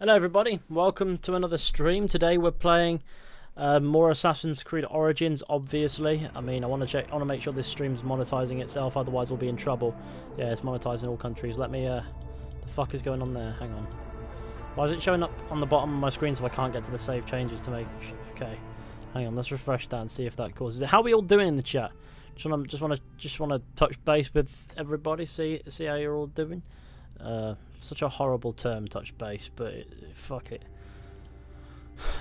Hello everybody, welcome to another stream. Today we're playing more Assassin's Creed Origins, obviously. I mean, I want to make sure this stream's monetizing itself, otherwise we'll be in trouble. Yeah, it's monetized in all countries. Let me, the fuck is going on there? Hang on. Why is it showing up on the bottom of my screen so I can't get to the save changes to make... Okay, hang on, let's refresh that and see if that causes it. How are we all doing in the chat? Just want to touch base with everybody, see how you're all doing. Such a horrible term, touch base, but fuck it.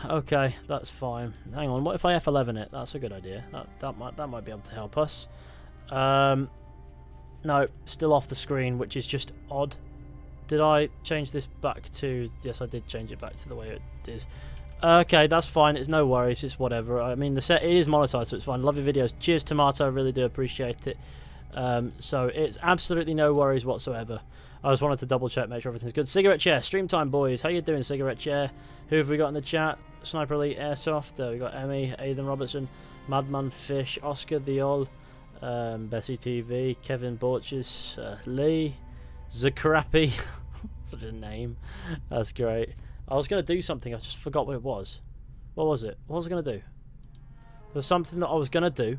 Okay, that's fine. Hang on, what if I F11 it? That's a good idea. That might be able to help us. No, still off the screen, which is just odd. Did I change this back to... Yes, I did change it back to the way it is. Okay, that's fine. It's no worries. It's whatever. I mean, it is monetized, so it's fine. Love your videos. Cheers, Tomato. I really do appreciate it. So it's absolutely no worries whatsoever. I just wanted to double check, make sure everything's good. Cigarette Chair, stream time, boys. How you doing, Cigarette Chair? Who have we got in the chat? Sniper Elite Airsoft. There we got Emmy, Aidan Robertson, Madman Fish, Oscar the Ol, Bessie TV, Kevin Borches, Lee, Zacrappy. Such a name. That's great. I was going to do something, I just forgot what it was. What was it? What was I going to do? There was something that I was going to do.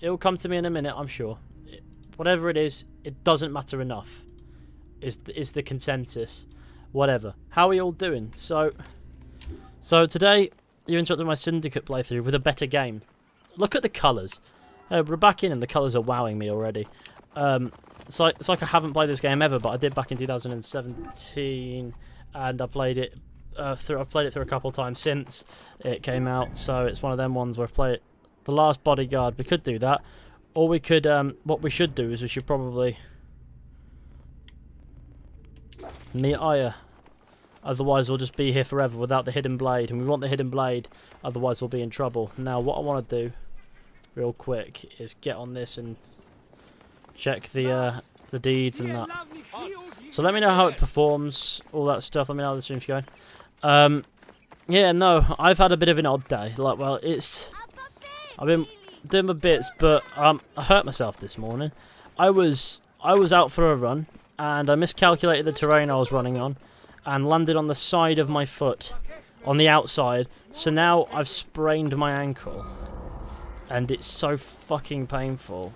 It'll come to me in a minute, I'm sure. Whatever it is, it doesn't matter enough. Is the consensus. Whatever. How are you all doing? So today, you interrupted my Syndicate playthrough with a better game. Look at the colours. We're back in and the colours are wowing me already. It's like I haven't played this game ever, but I did back in 2017, and I played it I've played it through a couple of times since it came out. So it's one of them ones where I've played it. The Last Bodyguard. We could do that, or we could. What we should do is we should probably meet Aya. Otherwise, we'll just be here forever without the hidden blade, and we want the hidden blade. Otherwise, we'll be in trouble. Now, what I want to do, real quick, is get on this and check the deeds and that. So let me know how it performs, all that stuff. Let me know how the stream's going. Yeah, no, I've had a bit of an odd day. Like, well, I've been doing my bits, but I hurt myself this morning. I was out for a run, and I miscalculated the terrain I was running on, and landed on the side of my foot, on the outside. So now I've sprained my ankle, and it's so fucking painful.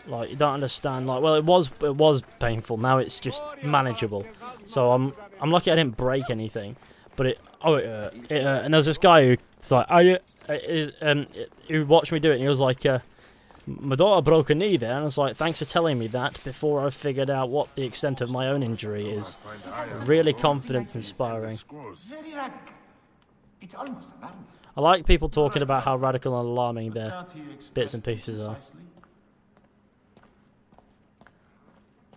Like, you don't understand. Like, well, it was painful. Now it's just manageable. So I'm lucky I didn't break anything, but it hurt. And there's this guy who's like, who watched me do it, and he was like, my daughter broke a knee there, and I was like, thanks for telling me that before I figured out what the extent of my own injury is. Really confidence inspiring. I like people talking about how radical and alarming their bits and pieces are.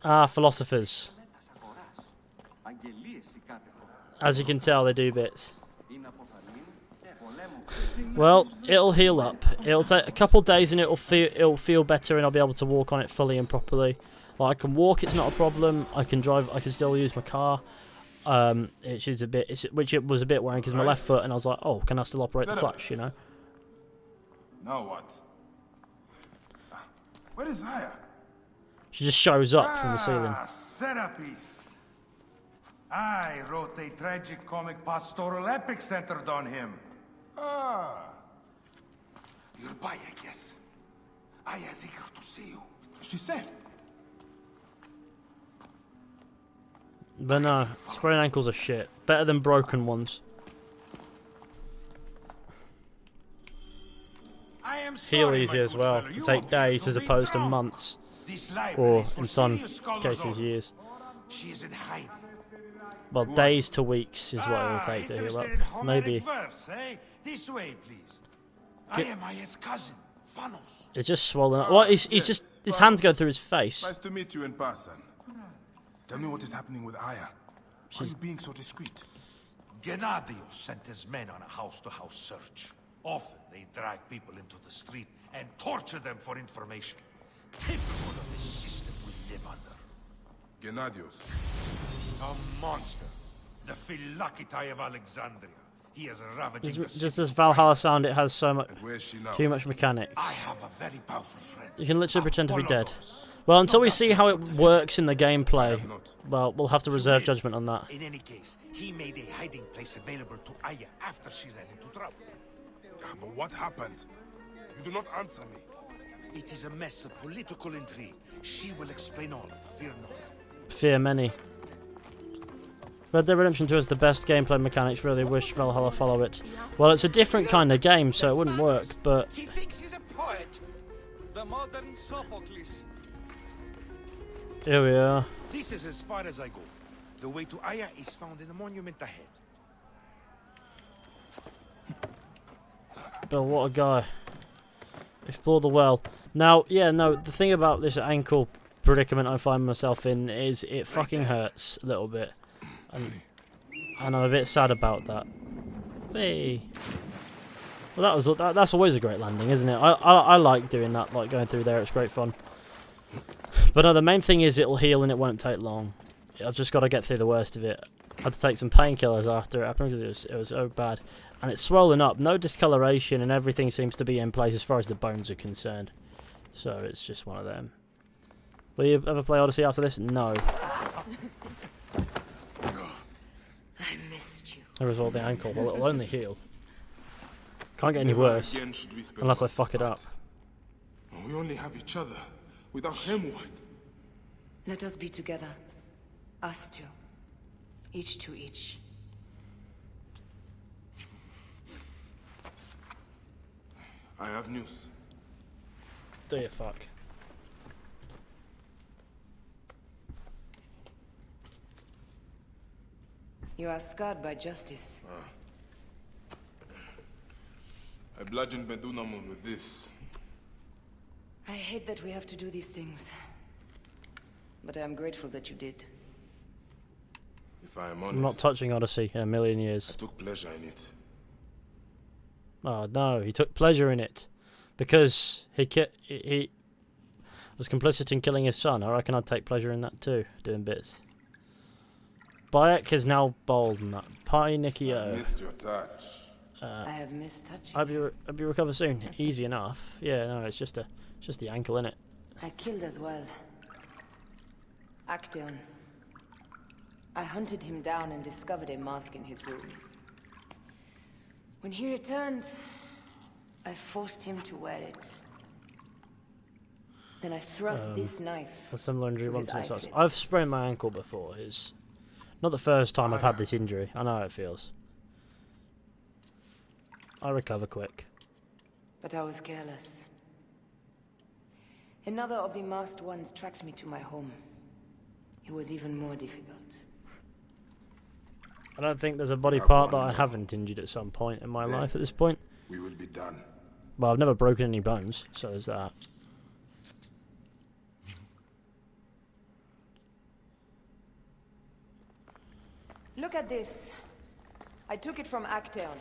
Ah, philosophers. As you can tell, they do bits. Well, it'll heal up. It'll take a couple of days and it'll feel better, and I'll be able to walk on it fully and properly. Like, I can walk, it's not a problem. I can drive, I can still use my car. Which it was a bit worrying because my left foot, and I was like, oh, can I still operate the clutch, you know? Now what? Where is Aya? She just shows up from the ceiling. Serapis. I wrote a tragic comic pastoral epic centered on him. You're by, I guess. Aya's eager to see you. She said. But no, sprained ankles are shit. Better than broken ones. Heal easy as well. To take days as opposed to months. Or, in some cases, years. Well, days to weeks is what it will take to heal up. Maybe. This way, please. I am Aya's cousin, Fanos. It's just swollen up. What? He's just... His hands go through his face. Nice to meet you in person. Tell me what is happening with Aya. Why are you being so discreet? Gennadios sent his men on a house-to-house search. Often they drag people into the street and torture them for information. Typical of the system we live under. Gennadios. A monster. The Philakitae of Alexandria. He is ravaging the Just city this of Valhalla sound, it has so much, And where is she now? too much mechanics. I have a very powerful friend. You can literally pretend to be dead. Apollodorus. Well, until No we doubt see he how has it not works in the I gameplay, have not. well, we'll have to reserve judgment on that. In any case, he made a hiding place available to Aya after she ran into trouble. But what happened? You do not answer me. It is a mess of political intrigue. She will explain all. Fear not. Fear many. Red Dead Redemption 2 is the best gameplay mechanics. Really wish Valhalla follow it. Well, it's a different kind of game, so it wouldn't work, but... He thinks he's a poet. The modern Sophocles. Here we are. This is as far as I go. The way to Aya is found in the monument ahead. Bill, what a guy. Explore the well. Now, yeah, no, the thing about this ankle predicament I find myself in is it fucking hurts a little bit. And I'm a bit sad about that. Hey. Well, that's always a great landing, isn't it? I like doing that, like going through there. It's great fun. But no, the main thing is it'll heal and it won't take long. I've just got to get through the worst of it. I had to take some painkillers after it happened because it was so bad. And it's swollen up, no discoloration, and everything seems to be in place as far as the bones are concerned. So it's just one of them. Will you ever play Odyssey after this? No. I missed you. There was all the ankle. Well, it'll only heal. Can't get any worse. Unless I fuck it up. We only have each other. Without him, what? Let us be together. Us two. Each to each. I have news. Do you fuck? You are scarred by justice. I bludgeoned Medunamun with this. I hate that we have to do these things. But I am grateful that you did. If I am honest, I'm not touching Odyssey in a million years. I took pleasure in it. Oh no, he took pleasure in it. Because he was complicit in killing his son. I reckon I'd take pleasure in that too, doing bits. Bayek is now bold in that. Party I Nikio. missed your touch. I have missed touching I'll you. be recover soon. Easy enough. Yeah, no, it's just the ankle, innit? I killed as well. Actaeon. I hunted him down and discovered a mask in his room. When he returned, I forced him to wear it. Then I thrust this knife. A similar injury through once his or twice. eyelids. I've sprained my ankle before. It's not the first time I've had this injury. I know how it feels. I recover quick. But I was careless. Another of the masked ones tracked me to my home. It was even more difficult. I don't think there's a body part that I haven't injured at some point in my life at this point. We will be done. Well, I've never broken any bones, so there's that. Look at this. I took it from Actaeon.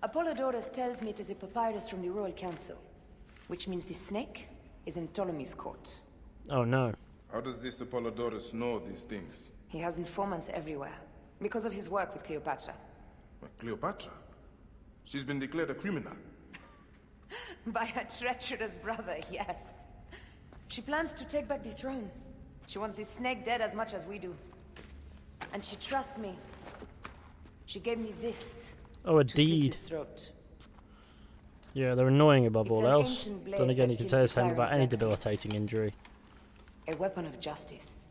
Apollodorus tells me it is a papyrus from the Royal Council, which means the snake is in Ptolemy's court. Oh no. How does this Apollodorus know these things? He has informants everywhere, because of his work with Cleopatra. But Cleopatra? She's been declared a criminal. By her treacherous brother, yes. She plans to take back the throne. She wants the snake dead as much as we do. And she trusts me. She gave me this. Oh, a to slit deed. his throat. Yeah, they're annoying above It's all an else. ancient blade Then again, that you can killed say the the same about any tyrant's exes. debilitating injury. A weapon of justice.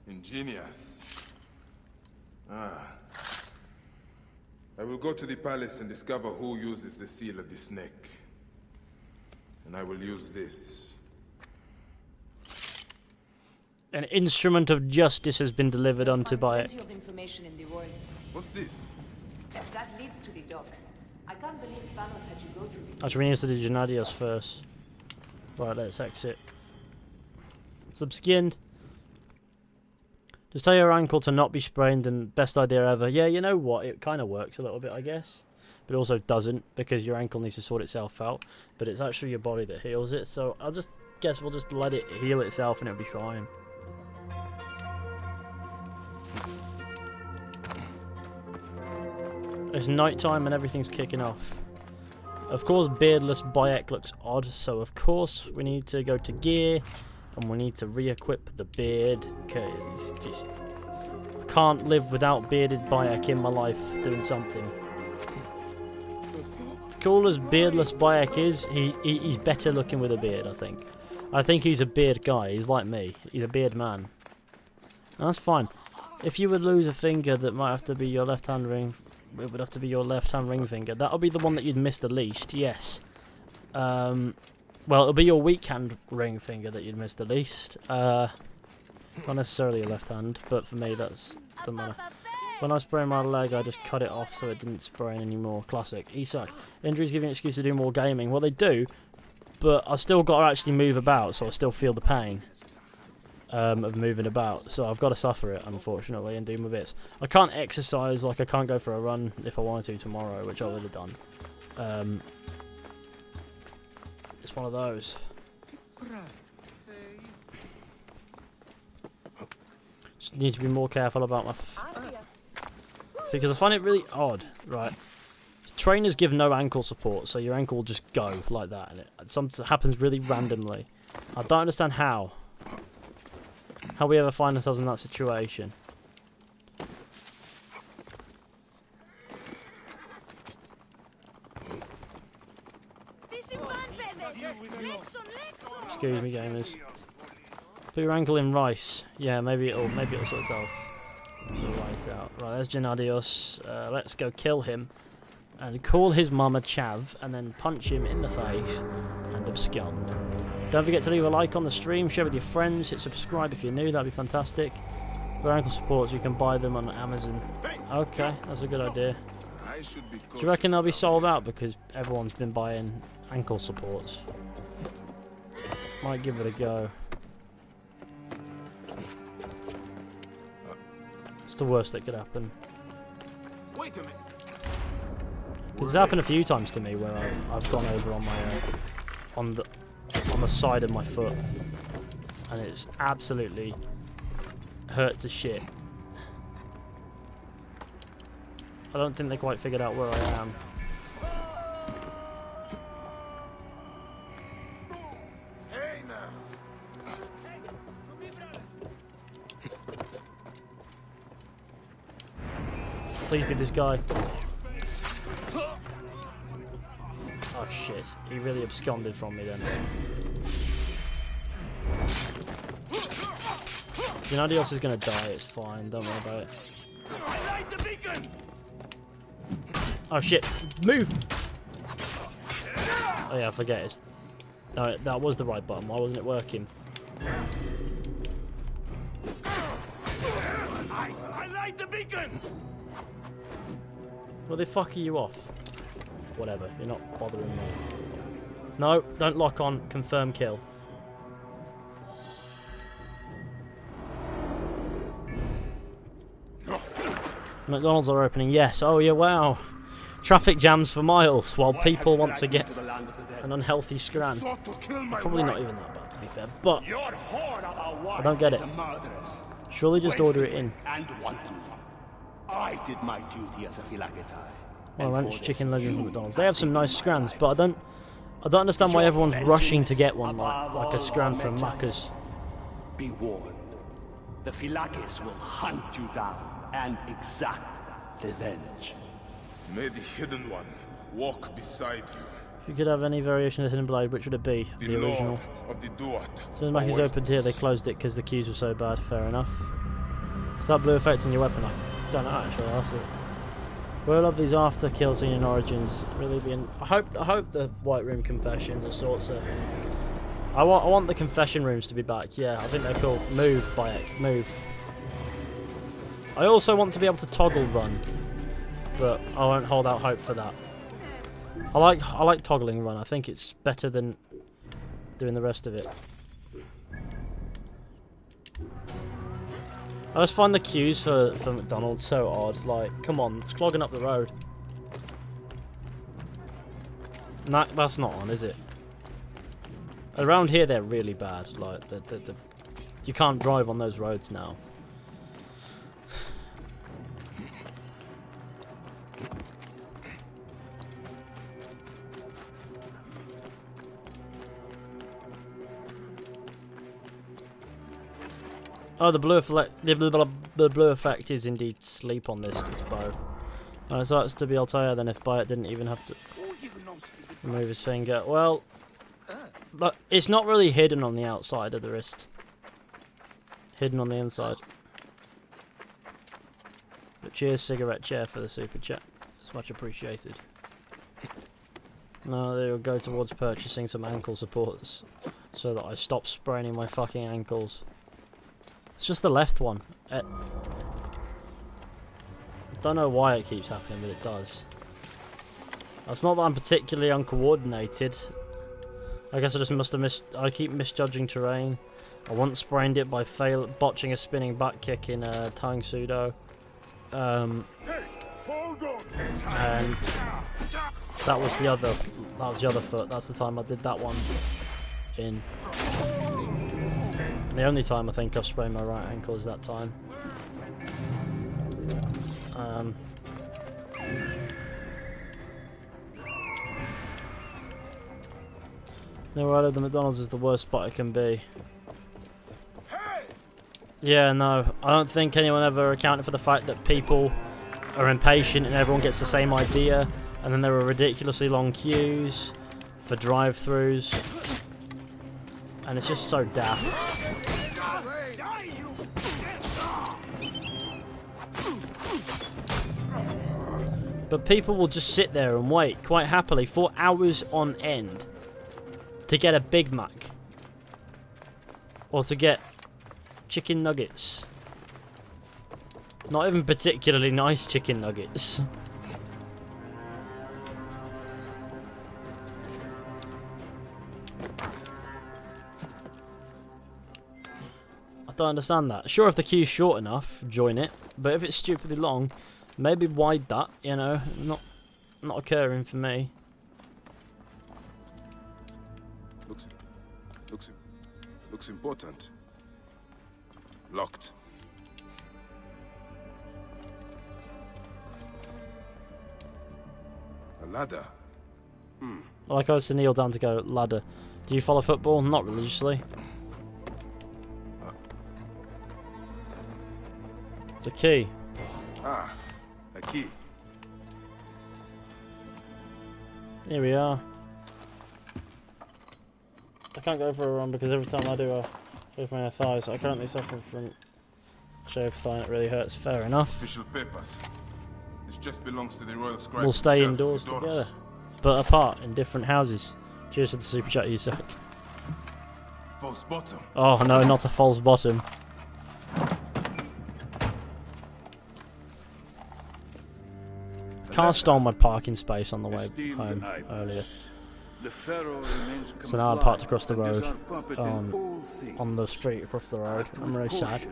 Ingenious. I will go to the palace and discover who uses the seal of the snake. And I will use this. An instrument of justice has been delivered unto Bayek. Plenty of information in the royal. What's this? That leads to the docks. I can't believe Thanos had you go through the Actually, we need to do Gennadios first. Right, let's exit. Subskinned. Just tell your ankle to not be sprained and best idea ever. Yeah, you know what? It kind of works a little bit, I guess. but it also doesn't because your ankle needs to sort itself out. But it's actually your body that heals it. So I'll just guess we'll just let it heal itself and it'll be fine. It's night time and everything's kicking off. Of course, beardless Bayek looks odd, so of course we need to go to gear and we need to re-equip the beard because just I can't live without bearded Bayek in my life doing something. As cool as beardless Bayek is, he's better looking with a beard, I think. I think he's a beard guy. He's like me. He's a beard man. And that's fine. If you would lose a finger, that might have to be your left hand ring. It would have to be your left hand ring finger. That'll be the one that you'd miss the least, yes. Well, it'll be your weak hand ring finger that you'd miss the least. Not necessarily a left hand, but for me that's doesn't matter. When I sprained my leg, I just cut it off so it didn't sprain anymore. Classic. Isak. Injuries give you an excuse to do more gaming. Well, they do, but I've still got to actually move about, so I still feel the pain of moving about. So I've got to suffer it, unfortunately, and do my bits. I can't exercise, like I can't go for a run if I wanted to tomorrow, which I would have done. It's one of those. Just need to be more careful about my... because I find it really odd, right? Trainers give no ankle support, so your ankle will just go like that, and it happens really randomly. I don't understand how we ever find ourselves in that situation. Excuse me, gamers. Put your ankle in rice. Yeah, maybe it'll sort itself right out. Right, there's Gennadios. Let's go kill him and call his mama Chav, and then punch him in the face and abscond. Don't forget to leave a like on the stream, share with your friends, hit subscribe if you're new, that'd be fantastic. For ankle supports, you can buy them on Amazon. Okay, that's a good idea. Do you reckon they'll be sold out because everyone's been buying ankle supports? Might give it a go. It's the worst that could happen. Wait a minute. Because it's happened a few times to me where I've gone over on my on the side of my foot, and it's absolutely hurt to shit. I don't think they quite figured out where I am. Hey now. Please be this guy. Oh shit, he really absconded from me then. Gennadios is gonna die, it's fine, don't worry about it. Oh shit, move! Oh yeah, I forget it. No, that was the right button, why wasn't it working? I light the beacon! Well, they fuck you off. Whatever, you're not bothering me. No, don't lock on, confirm kill. McDonald's are opening, yes. Oh yeah, wow. Traffic jams for miles while people want to get an unhealthy scran. Probably not even that bad, to be fair, but I don't get it. Surely just order it in. I did my duty as a Philagatai. Well, ranch chicken legend from McDonald's. They have some nice scrans, but I don't understand why everyone's rushing to get one like a scran from Macca's. Be warned, the Philakis will hunt you down and exact revenge. May the Hidden One walk beside you. If you could have any variation of the Hidden Blade, which would it be? The original. Of the Duat. As soon as Mackey's opened here, they closed it because the queues were so bad. Fair enough. Is that blue effect on your weapon? I don't know actually. I'll see. We'll have these after kill scene in Origins. Really being. I hope the White Room confessions or sorts of. I want the confession rooms to be back. Yeah, I think they're cool. Move, Bayek, move. I also want to be able to toggle run, but I won't hold out hope for that. I like toggling run. I think it's better than doing the rest of it. I just find the queues for McDonald's so odd. Like, come on, it's clogging up the road. Nah, that's not on, is it? Around here they're really bad. Like you can't drive on those roads now. Oh, the blue effect is indeed sleep on this bow. Alright, so that's to be Altair then if Bayat didn't even have to remove his finger. Well, but it's not really hidden on the outside of the wrist. Hidden on the inside. But cheers, Cigarette Chair, for the super chat. It's much appreciated. Now they will go towards purchasing some ankle supports so that I stop spraining my fucking ankles. It's just the left one. I don't know why it keeps happening, but it does. It's not that I'm particularly uncoordinated. I guess I just must have I keep misjudging terrain. I once sprained it by botching a spinning back kick in Tang Sudo. And that was the other foot. That's the time I did that one in. The only time I think I've sprained my right ankle is that time. No, right, the McDonald's is the worst spot it can be. Yeah, no, I don't think anyone ever accounted for the fact that people are impatient and everyone gets the same idea, and then there are ridiculously long queues for drive-thrus, and it's just so daft. But people will just sit there and wait quite happily for hours on end to get a Big Mac or to get chicken nuggets. Not even particularly nice chicken nuggets. I don't understand that. Sure, if the queue's short enough, join it. But if it's stupidly long, maybe wide that, you know, not occurring for me. Looks important. Locked. A ladder. I like always to kneel down to go, ladder. Do you follow football? Not religiously. It's a key. Ah, a key. Here we are. I can't go for a run because every time I do I shave my thighs. I currently suffer from shaved thigh and it really hurts. Fair enough. Official papers. This just belongs to the royal scribe. We'll stay himself, indoors Doris. together, but apart in different houses. Cheers for the super chat, you suck. False bottom. Oh no, not a false bottom. Car stole my parking space on the way home earlier. So now I'm parked across the road, on the street across the road. I'm really sad.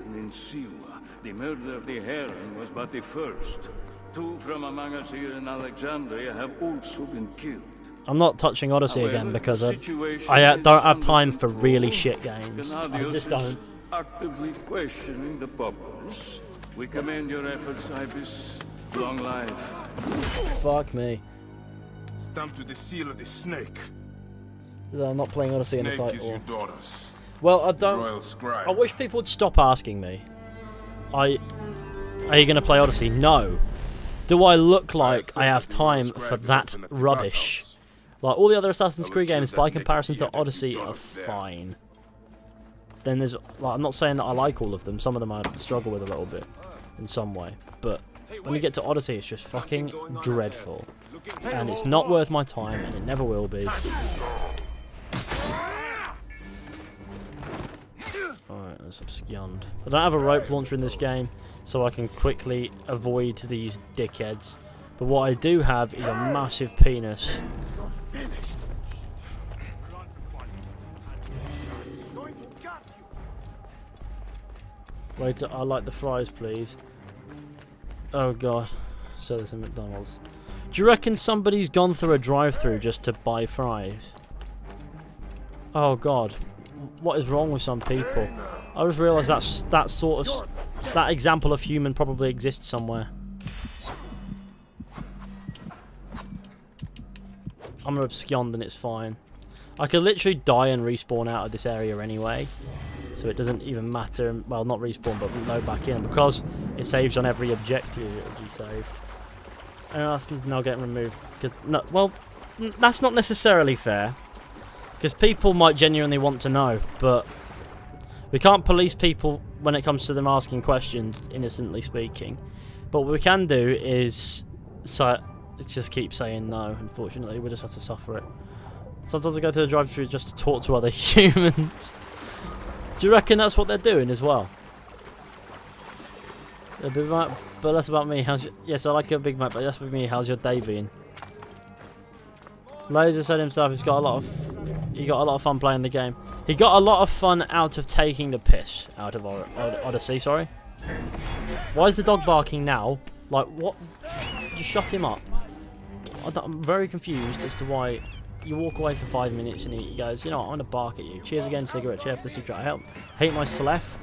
The murder of the Heron was but the first. 2 from among us here in Alexandria have also been killed. I'm not touching Odyssey again because I don't have time for really shit games. I just don't. Actively questioning the populace. We commend your efforts, Ibis. Long life. Fuck me. Stamped with the seal of the snake. I'm not playing Odyssey in a Snake fight is war. your daughters. Well, I The don't. royal scribe. I wish people would stop asking me. Are you going to play Odyssey? No. Do I look like I have time for that rubbish? Like all the other Assassin's Creed games, by comparison to Odyssey, are fine. Then there's, like, I'm not saying that I like all of them. Some of them I struggle with a little bit in some way, but when you get to Odyssey, it's just fucking dreadful, and it's not worth my time, and it never will be. Alright, that's abscond. I don't have a rope launcher in this game, so I can quickly avoid these dickheads. But what I do have is a massive penis. Wait, I like the fries, please. Oh god. So there's a McDonald's. Do you reckon somebody's gone through a drive-through just to buy fries? Oh god, what is wrong with some people? I just realised that example of human probably exists somewhere. I'm gonna abscond and it's fine. I could literally die and respawn out of this area anyway, so it doesn't even matter. Well, not respawn, but load back in because it saves on every objective it will be saved. And Arsenal's now getting removed. No, well, that's not necessarily fair. Because people might genuinely want to know, but we can't police people when it comes to them asking questions, innocently speaking. But what we can do is just keep saying no, unfortunately. We'll just have to suffer it. Sometimes I go through the drive-thru just to talk to other humans. Do you reckon that's what they're doing as well? A Big Mac, but less about me. Yes, I like a Big Mac, but less about me. How's your day been? Laser said himself he got a lot of fun playing the game. He got a lot of fun out of taking the piss out of Odyssey, sorry. Why is the dog barking now? Like, what? Just shut him up. I'm very confused as to why you walk away for 5 minutes and he goes, you know what, I'm going to bark at you. Cheers again, cigarette. Cheers for the secret. I hate my slef.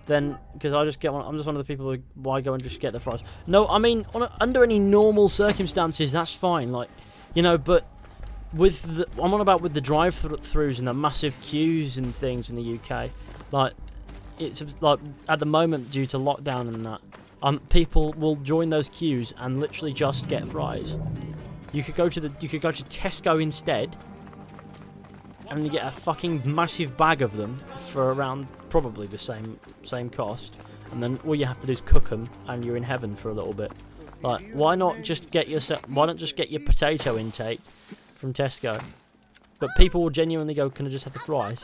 Then, because I just get one, I'm just one of the people who, why go and just get the fries? No, I mean, under any normal circumstances, that's fine. Like, you know, but with the, I'm on about with the drive-throughs and the massive queues and things in the UK. Like, it's like at the moment due to lockdown and that, people will join those queues and literally just get fries. You could go to Tesco instead, and you get a fucking massive bag of them for around probably the same cost, and then all you have to do is cook them, and you're in heaven for a little bit. Like, why not just get your potato intake from Tesco? But people will genuinely go, can I just have the fries?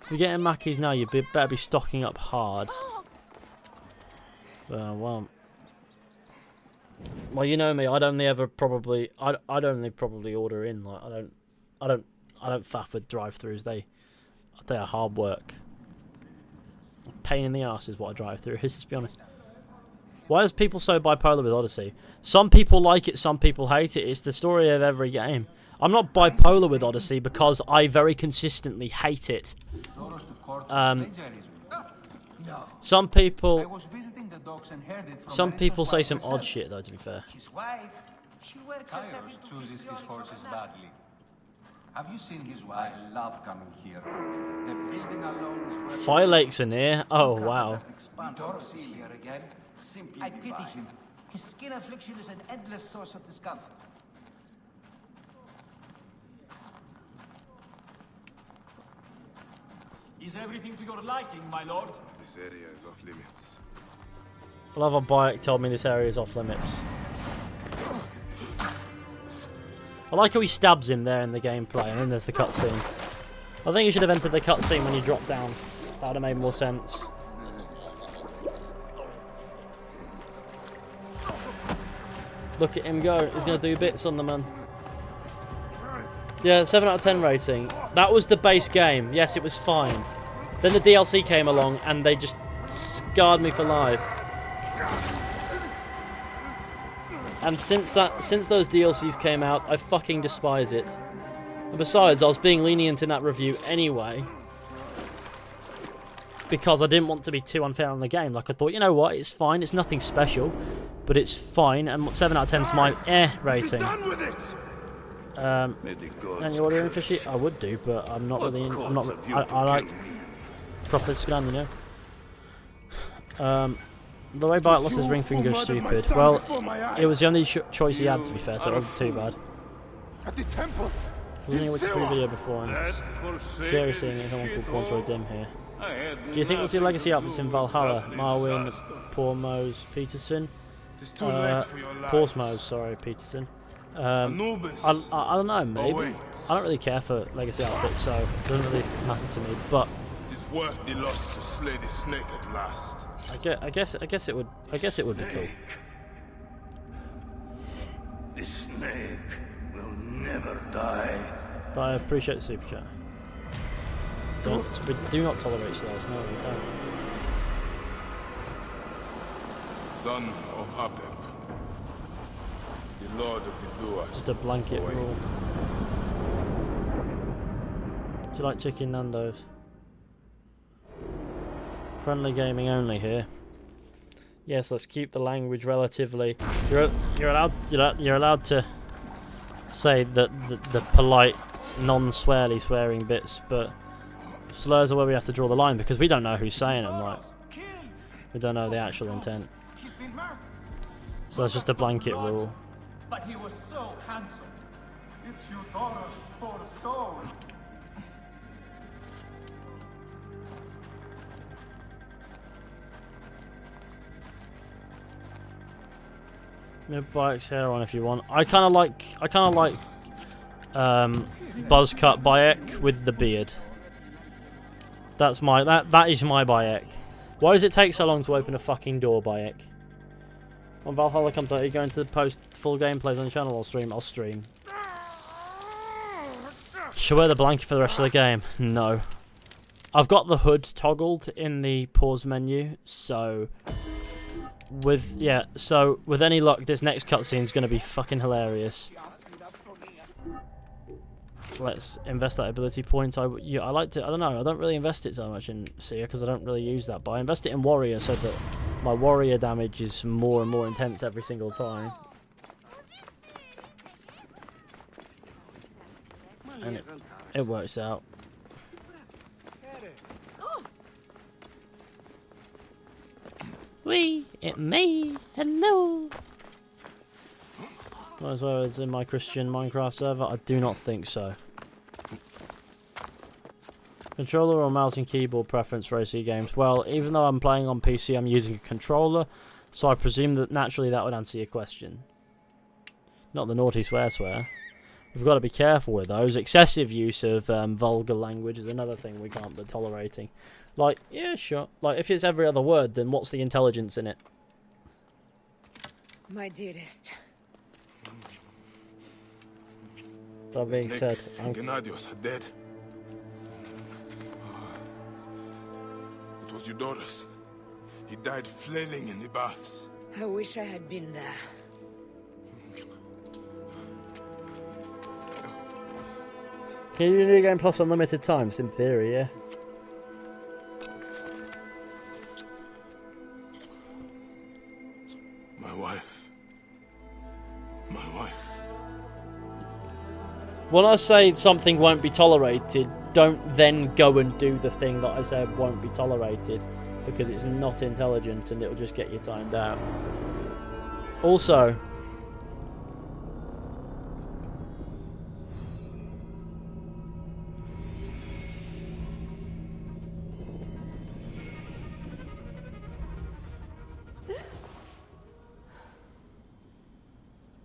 If you're getting Mackies now, you better be stocking up hard. Well, you know me. I'd only probably order in. Like, I don't faff with drive-throughs. They are hard work. Pain in the ass is what a drive-through is, to be honest. Why is people so bipolar with Odyssey? Some people like it, some people hate it. It's the story of every game. I'm not bipolar with Odyssey because I very consistently hate it. Some people say some odd shit though, to be fair. His wife, she works as Kairos chooses his horses badly. Have you seen his wife? I love coming here. The building alone is worth... Fire lakes are near. Oh wow. Here again. I pity him. His skin affliction is an endless source of discomfort. Is everything to your liking, my lord? This area is off limits. I love how Bayek told me this area is off limits. I like how he stabs him there in the gameplay, and then there's the cutscene. I think you should have entered the cutscene when you drop down. That would have made more sense. Look at him go. He's going to do bits on the man. Yeah, 7 out of 10 rating. That was the base game. Yes, it was fine. Then the DLC came along, and they just scarred me for life. And since those DLCs came out, I fucking despise it. And besides, I was being lenient in that review anyway, because I didn't want to be too unfair on the game. Like, I thought, you know what, it's fine, it's nothing special, but it's fine, and 7 out of 10 is my rating. And you ordering for shit? I would do, but I'm not really. I like proper scram, you know. The way Bart lost his ring finger is stupid. Well, it was the only choice he had, to be fair, so it wasn't too bad. At the temple. Wasn't he watching the video before? Seriously, someone called Quanto Dim here. Do you think we'll see legacy outfits in Valhalla? Marwyn, Pormose, Peterson? Portsmose, sorry, Peterson. I don't know, maybe. I don't really care for legacy outfits, so it doesn't really matter to me. But it is worth the loss to slay the snake at last. I guess it would be cool. The snake will never die. But I appreciate the super chat. We do not tolerate slows. No, we don't. Son of Apep. The Lord of the Door. Just a blanket rule. Waits. Do you like chicken Nando's? Friendly gaming only here. Yes, let's keep the language relatively. You're allowed to say that the polite, non-swearly swearing bits, but slurs are where we have to draw the line because we don't know who's saying them. Like, we don't know the actual intent. So that's just a blanket rule. But he was so handsome. It's Eudoros poor soul. Bike's hair on if you want. I kind of like buzz cut Bayek with the beard. That's my that is my Bayek. Why does it take so long to open a fucking door, Bayek? When Valhalla comes out, are you going to post full gameplays on the channel? I'll stream. Should I wear the blanket for the rest of the game? No. I've got the hood toggled in the pause menu, so with any luck, this next cutscene is going to be fucking hilarious. Let's invest that ability point. I like to. I don't know. I don't really invest it so much in Seer because I don't really use that. But I invest it in Warrior so that my Warrior damage is more and more intense every single time. And it works out. Wee, it me. Hello. As well as in my Christian Minecraft server, I do not think so. Controller or mouse and keyboard preference for OC games? Well, even though I'm playing on PC, I'm using a controller, so I presume that naturally that would answer your question. Not the naughty swear. We've got to be careful with those. Excessive use of vulgar language is another thing we can't be tolerating. Like, yeah, sure. Like, if it's every other word, then what's the intelligence in it? My dearest. That being said, Gennadios are dead. It was Eudoros. He died flailing in the baths. I wish I had been there. Can you do New Game Plus unlimited times? In theory, yeah. My wife. My wife. When I say something won't be tolerated, don't then go and do the thing that I said won't be tolerated, because it's not intelligent and it'll just get you timed out. Also,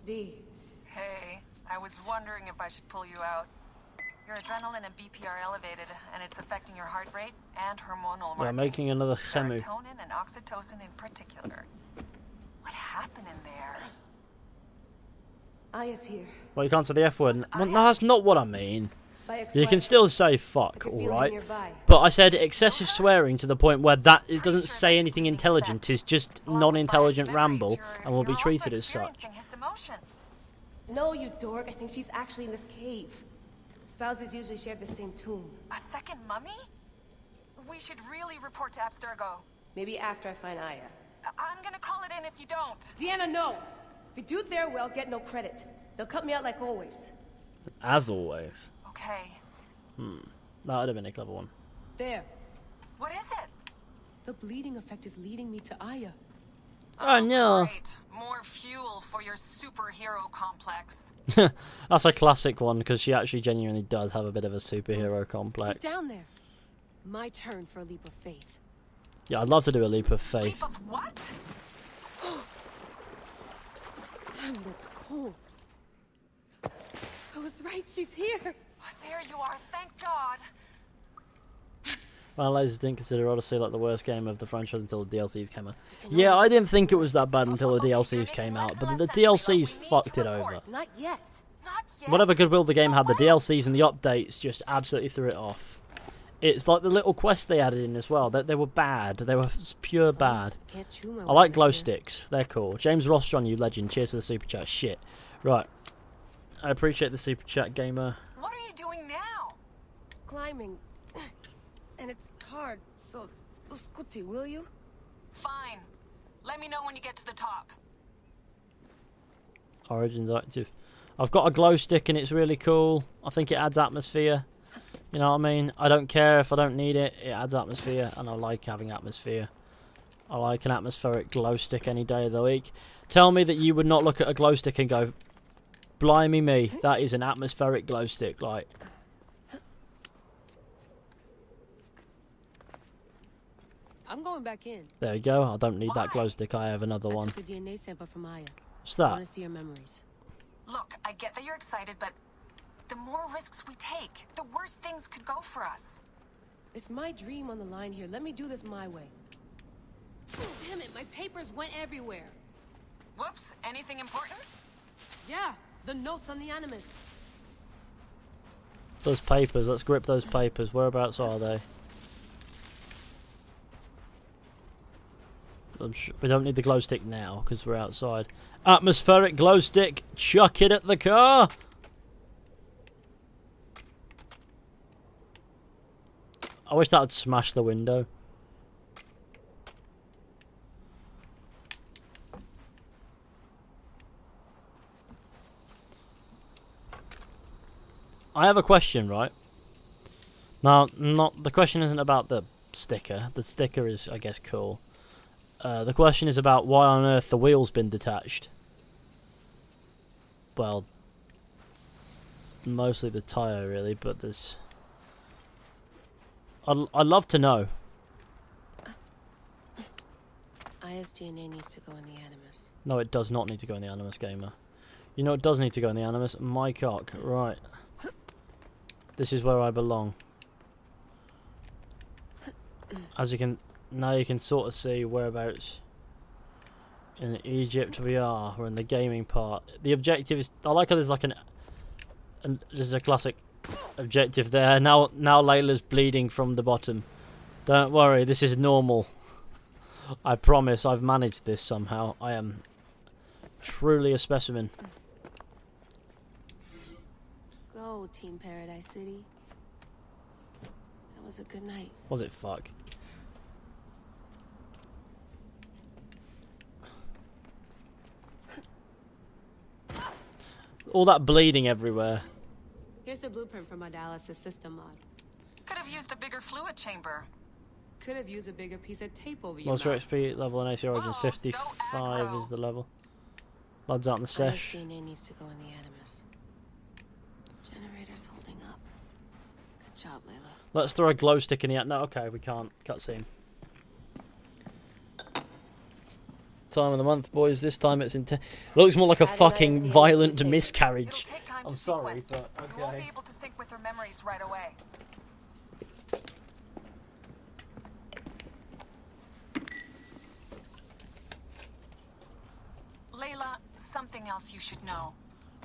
D. Hey, I was wondering if I should pull you out. Your adrenaline and BP are elevated, and it's affecting your heart rate and hormonal markers. yeah, making another Semu. Serotonin and oxytocin in particular. What happened in there? Aya's here. Well, you can't say the F word. Well, no, that's not what I mean. You can still say fuck, alright? But I said excessive swearing to the point where that it doesn't say anything intelligent, it's just non-intelligent ramble and will be treated as such. No, you dork. I think she's actually in this cave. Spouses usually share the same tomb. A second mummy? We should really report to Abstergo. Maybe after I find Aya. I'm gonna call it in if you don't. Deanna, no! If you do it their way, I'll get no credit. They'll cut me out like always. As always. Okay. That would have been a clever one. There. What is it? The bleeding effect is leading me to Aya. Oh no. Great. More fuel for your superhero complex. That's a classic one, because she actually genuinely does have a bit of a superhero complex. She's down there. My turn for a leap of faith. Yeah, I'd love to do a leap of faith. Leap of what? Damn, that's cool. I was right, she's here. Oh, there you are, thank God. Well, lasers didn't consider Odyssey like the worst game of the franchise until the DLCs came out. Yeah, I didn't think it was that bad until the DLCs came out, but the DLCs fucked it over. Not yet. Not yet. Whatever goodwill the game had, the DLCs and the updates just absolutely threw it off. It's like the little quests they added in as well. They were bad. They were pure bad. Can't chew my I like way glow here. sticks. They're cool. James Rostron, you legend. Cheers to the super chat. Shit. Right. I appreciate the super chat, gamer. What are you doing now? Climbing. And it's hard, so... Scuti, will you? Fine. Let me know when you get to the top. Origins active. I've got a glow stick and it's really cool. I think it adds atmosphere. You know what I mean? I don't care if I don't need it. It adds atmosphere and I like having atmosphere. I like an atmospheric glow stick any day of the week. Tell me that you would not look at a glow stick and go, blimey me, that is an atmospheric glow stick. Like, I'm going back in. there you go. I don't need that glow stick. I have another one. I took a DNA sample from Aya. What's I that? want to see your memories. Look, I get that you're excited, but the more risks we take, the worse things could go for us. It's my dream on the line here. Let me do this my way. Damn it, my papers went everywhere. Whoops, anything important? Yeah, the notes on the Animus. Those papers. Let's grip those papers. Whereabouts are they? We don't need the glow stick now because we're outside. Atmospheric glow stick. Chuck it at the car. I wish that would smash the window. I have a question, right? Now, the question isn't about the sticker. The sticker is, I guess, cool. The question is about why on earth the wheel's been detached. Well, mostly the tyre, really, but there's... I'd love to know. Aya's DNA needs to go in the Animus. No, it does not need to go in the Animus, gamer. You know it does need to go in the Animus? My cock. Right. This is where I belong. As you can... Now you can sort of see whereabouts in Egypt we are. We're in the gaming part. The objective is... I like how there's like there's a classic objective there. Now Layla's bleeding from the bottom. Don't worry, this is normal. I promise I've managed this somehow. I am truly a specimen. Go, Team Paradise City. That was a good night. Was it fuck? All that bleeding everywhere. Here's the blueprint for my dialysis system mod. Could have used a bigger fluid chamber. Could have used a bigger piece of tape over your Monster mouth. XP level in AC Origins Oh, 55 so is the level. Lads out in the sesh. Aya's DNA needs to go in the Animus. Generator's holding up. Good job, Layla. Let's throw a glow stick in the... No, okay, we can't. Cutscene. Time of the month, boys. This time it's it looks more like a fucking violent miscarriage. It'll take time I'm to sorry, sequence. but You won't be okay. able to sync with her memories right away. Layla, something else you should know.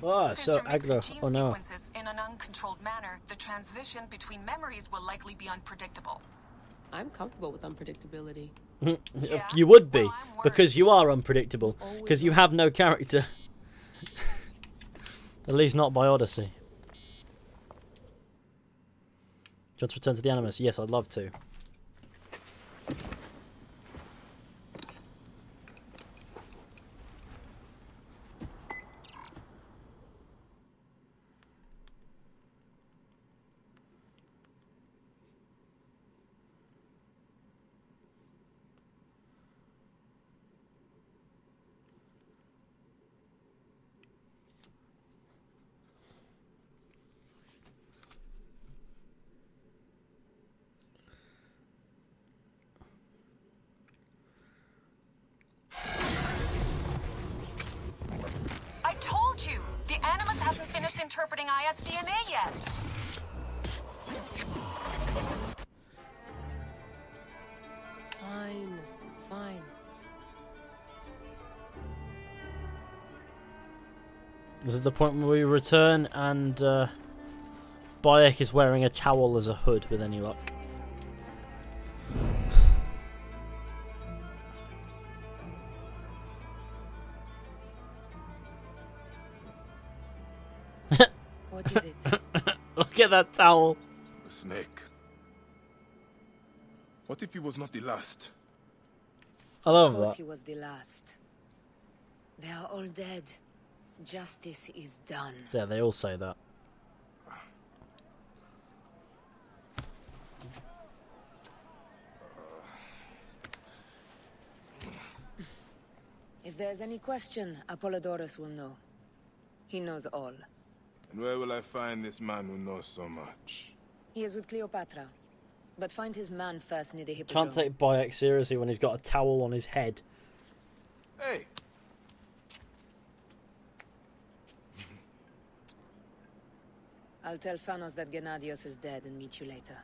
Ah, Since so you're mixing aggro. gene Oh no. sequences in an uncontrolled manner, the transition between memories will likely be unpredictable. I'm comfortable with unpredictability. Yeah? You would be, Well, I'm worried. because you are unpredictable. Because you have no character. At least not by Odyssey. Do you want to return to the Animus? Yes, I'd love to. I told you! The Animus hasn't finished interpreting Aya's DNA yet! Fine, fine. This is the point where we return and Bayek is wearing a towel as a hood with any luck. at that towel. A snake. What if he was not the last? I love Of course that. he was the last. They are all dead. Justice is done. Yeah, they all say that. If there's any question, Apollodorus will know. He knows all. And where will I find this man who knows so much? He is with Cleopatra. But find his man first near the hippodrome. Can't take Bayek seriously when he's got a towel on his head. Hey! I'll tell Thanos that Gennadios is dead and meet you later.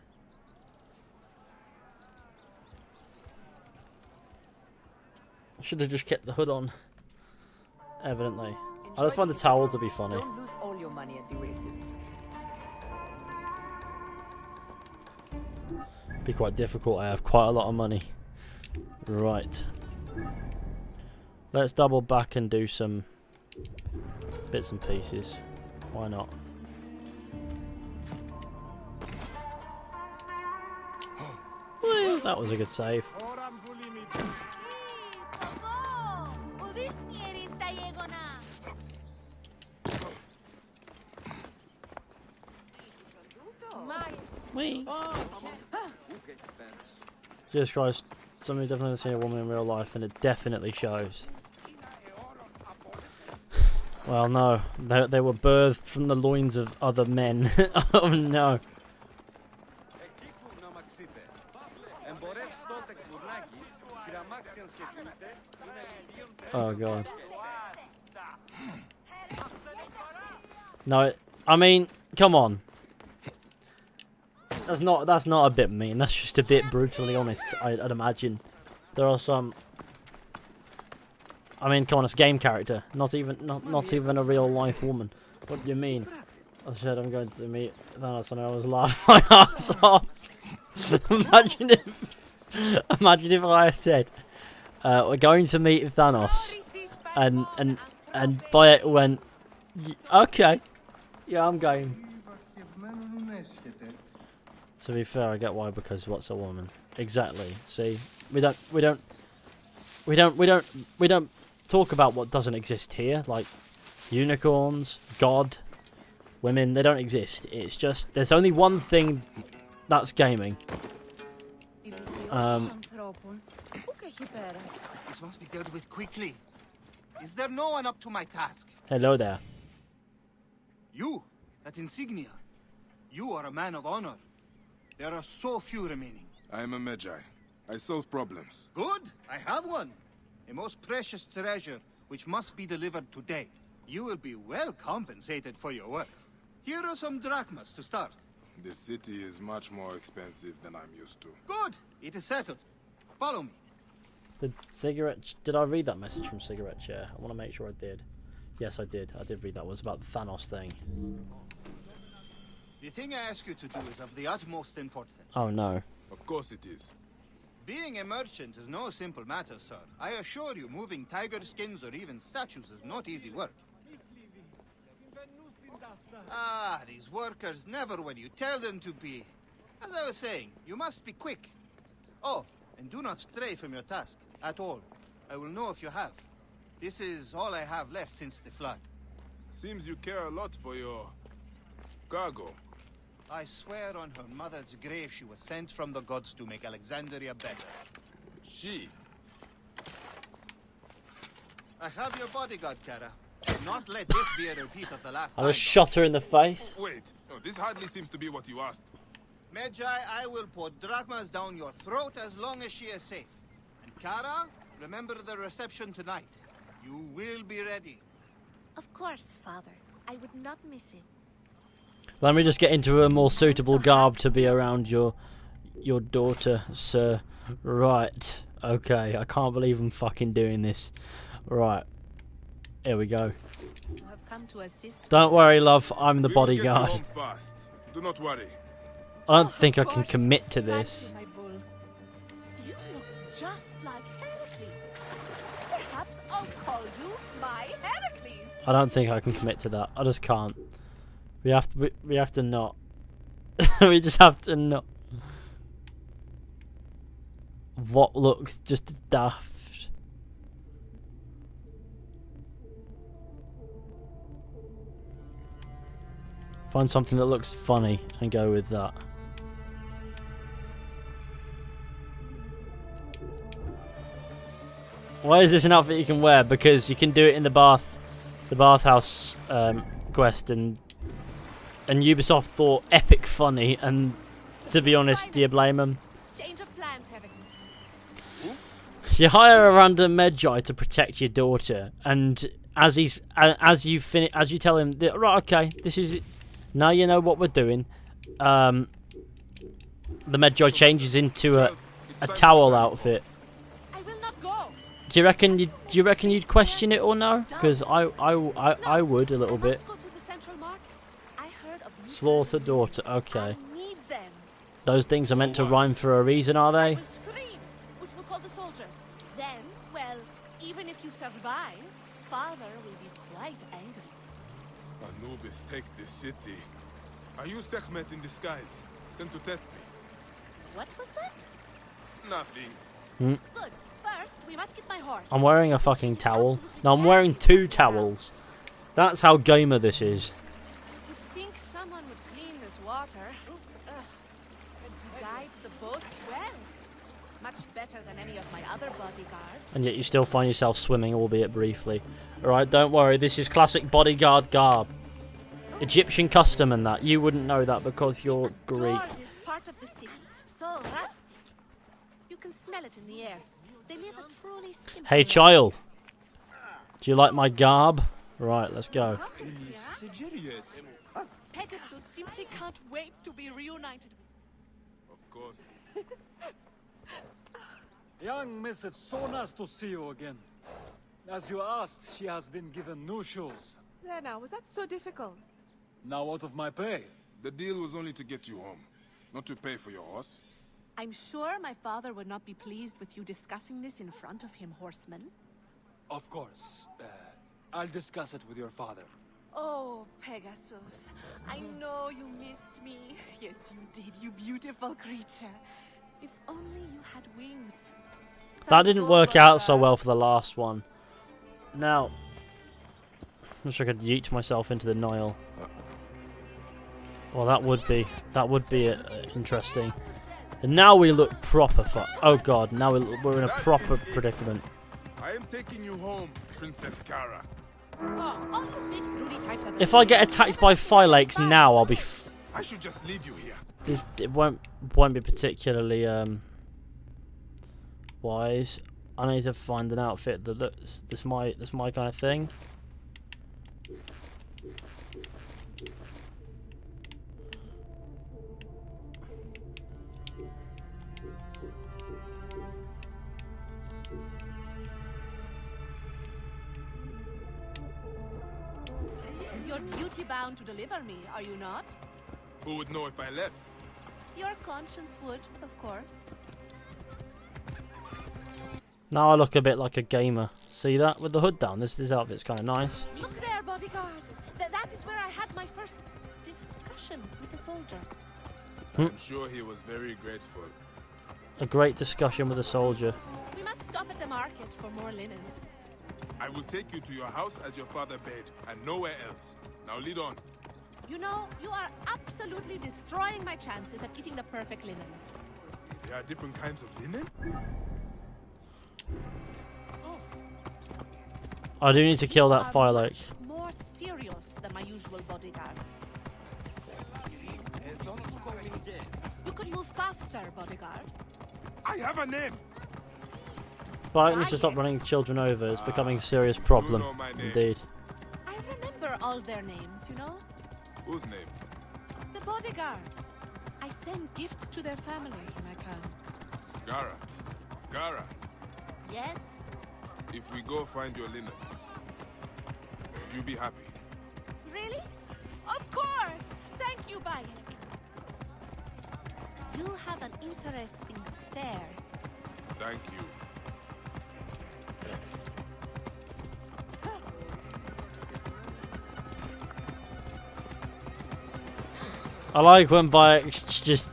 I should have just kept the hood on. Evidently. I just find the towel to be funny. Don't lose all your money at the races. Be quite difficult. I have quite a lot of money. Right. Let's double back and do some bits and pieces. Why not? Woo, that was a good save. Wee. Jesus Christ, somebody definitely seen a woman in real life, and it definitely shows. Well, no, they were birthed from the loins of other men. Oh no. Oh god. No, I mean, come on. That's not a bit mean. That's just a bit brutally honest. I'd imagine. There are some. I mean, come on, it's a game character. Not even a real life woman. What do you mean? I said I'm going to meet Thanos, and I was laughing my ass off. Imagine if I said we're going to meet Thanos, and by it went, okay, yeah, I'm going. To be fair, I get why, because what's a woman? Exactly. See, we don't talk about what doesn't exist here, like unicorns, God, women. They don't exist. It's just there's only one thing that's gaming. This must be dealt with quickly. Is there no one up to my task? Hello there. You, that insignia. You are a man of honor. There are so few remaining. I am a Magi. I solve problems. Good, I have one. A most precious treasure, which must be delivered today. You will be well compensated for your work. Here are some drachmas to start. This city is much more expensive than I'm used to. Good, it is settled. Follow me. Did I read that message from Cigarette Chair? I want to make sure I did. Yes, I did. I did read that. It was about the Thanos thing. The thing I ask you to do is of the utmost importance. Oh no. Of course it is. Being a merchant is no simple matter, sir. I assure you, moving tiger skins or even statues is not easy work. Ah, these workers never when you tell them to be. As I was saying, you must be quick. Oh, and do not stray from your task, at all. I will know if you have. This is all I have left since the flood. Seems you care a lot for your cargo. I swear on her mother's grave she was sent from the gods to make Alexandria better. She? I have your bodyguard, Kara. Do not let this be a repeat of the last I time. just shot her in the face. Wait, this hardly seems to be what you asked. Magi, I will pour drachmas down your throat as long as she is safe. And Kara, remember the reception tonight. You will be ready. Of course, Father. I would not miss it. Let me just get into a more suitable garb to be around your daughter, sir. Right. Okay, I can't believe I'm fucking doing this. Right. Here we go. You have come to assist. Don't worry, love. I'm the We will get you bodyguard. home fast. Do not worry. I don't think I can commit to this. You look just like Heracles. Perhaps I'll call you my Heracles. I don't think I can commit to that. I just can't. We have to not. We just have to know what looks just daft. Find something that looks funny and go with that. Why is this an outfit you can wear? Because you can do it in the bathhouse quest, and Ubisoft thought epic funny, and to be honest, do you blame them? Change of plans, Heracles. You hire a random Medjay to protect your daughter, and as you tell him that, right, okay, this is it. Now you know what we're doing. The Medjay changes into a towel outfit. Do you reckon you'd question it or no? Because I would a little bit. Slaughter daughter. Okay. Those things are meant to rhyme for a reason, are they? Which will call the soldiers. Then, well, even if you survive, father will be quite angry. Anubis, take this city. Are you Sekhmet in disguise? Sent to test me? What was that? Nothing. Good. First, we must get my horse. I'm wearing a fucking towel. No, I'm wearing 2 towels. That's how gamer this is. You'd think someone would clean this water. Ugh. Guide the boats well. Much better than any of my other bodyguards. And yet you still find yourself swimming, albeit briefly. Alright, don't worry. This is classic bodyguard garb. Egyptian custom and that. You wouldn't know that because you're Greek. Is part of the city, so rustic. You can smell it in the air. They live a truly simple Hey, child. Do you like my garb? Right, let's go. Pegasus simply can't wait to be reunited with. Of course. Young miss, it's so nice to see you again. As you asked, she has been given new shoes. There now, was that so difficult? Now out of my pay. The deal was only to get you home, not to pay for your horse. I'm sure my father would not be pleased with you discussing this in front of him, horseman. Of course. I'll discuss it with your father. Oh, Pegasus. I know you missed me. Yes, you did, you beautiful creature. If only you had wings. That didn't work out so well for the last one. Now, I wish I could yeet myself into the Nile. Well, that would be interesting. And now we look proper. Oh god, now we're in a proper predicament. I am taking you home, Princess Kara. Oh, all you big broody types are the If I get attacked by Phylax now, I'll be. I should just leave you here. It won't be particularly wise. I need to find an outfit that looks that's my kind of thing. You're duty-bound to deliver me, are you not? Who would know if I left? Your conscience would, of course. Now I look a bit like a gamer. See that? With the hood down. This outfit's kind of nice. Look there, bodyguard. That is where I had my first discussion with the soldier. I'm sure he was very grateful. A great discussion with a soldier. We must stop at the market for more linens. I will take you to your house as your father bade, and nowhere else. Now lead on. You know, you are absolutely destroying my chances at getting the perfect linens. There are different kinds of linen? I do need to kill that Phylax. More serious than my usual bodyguards. You could move faster, bodyguard. I have a name! But I need to stop running children over. It's becoming a serious problem. Indeed. I remember all their names, you know? Whose names? The bodyguards. I send gifts to their families when I can. Gara. Gara. Yes? If we go find your linens, would you be happy? Really? Of course! Thank you, Bayek. You have an interesting stare. Thank you. I like when Bayek just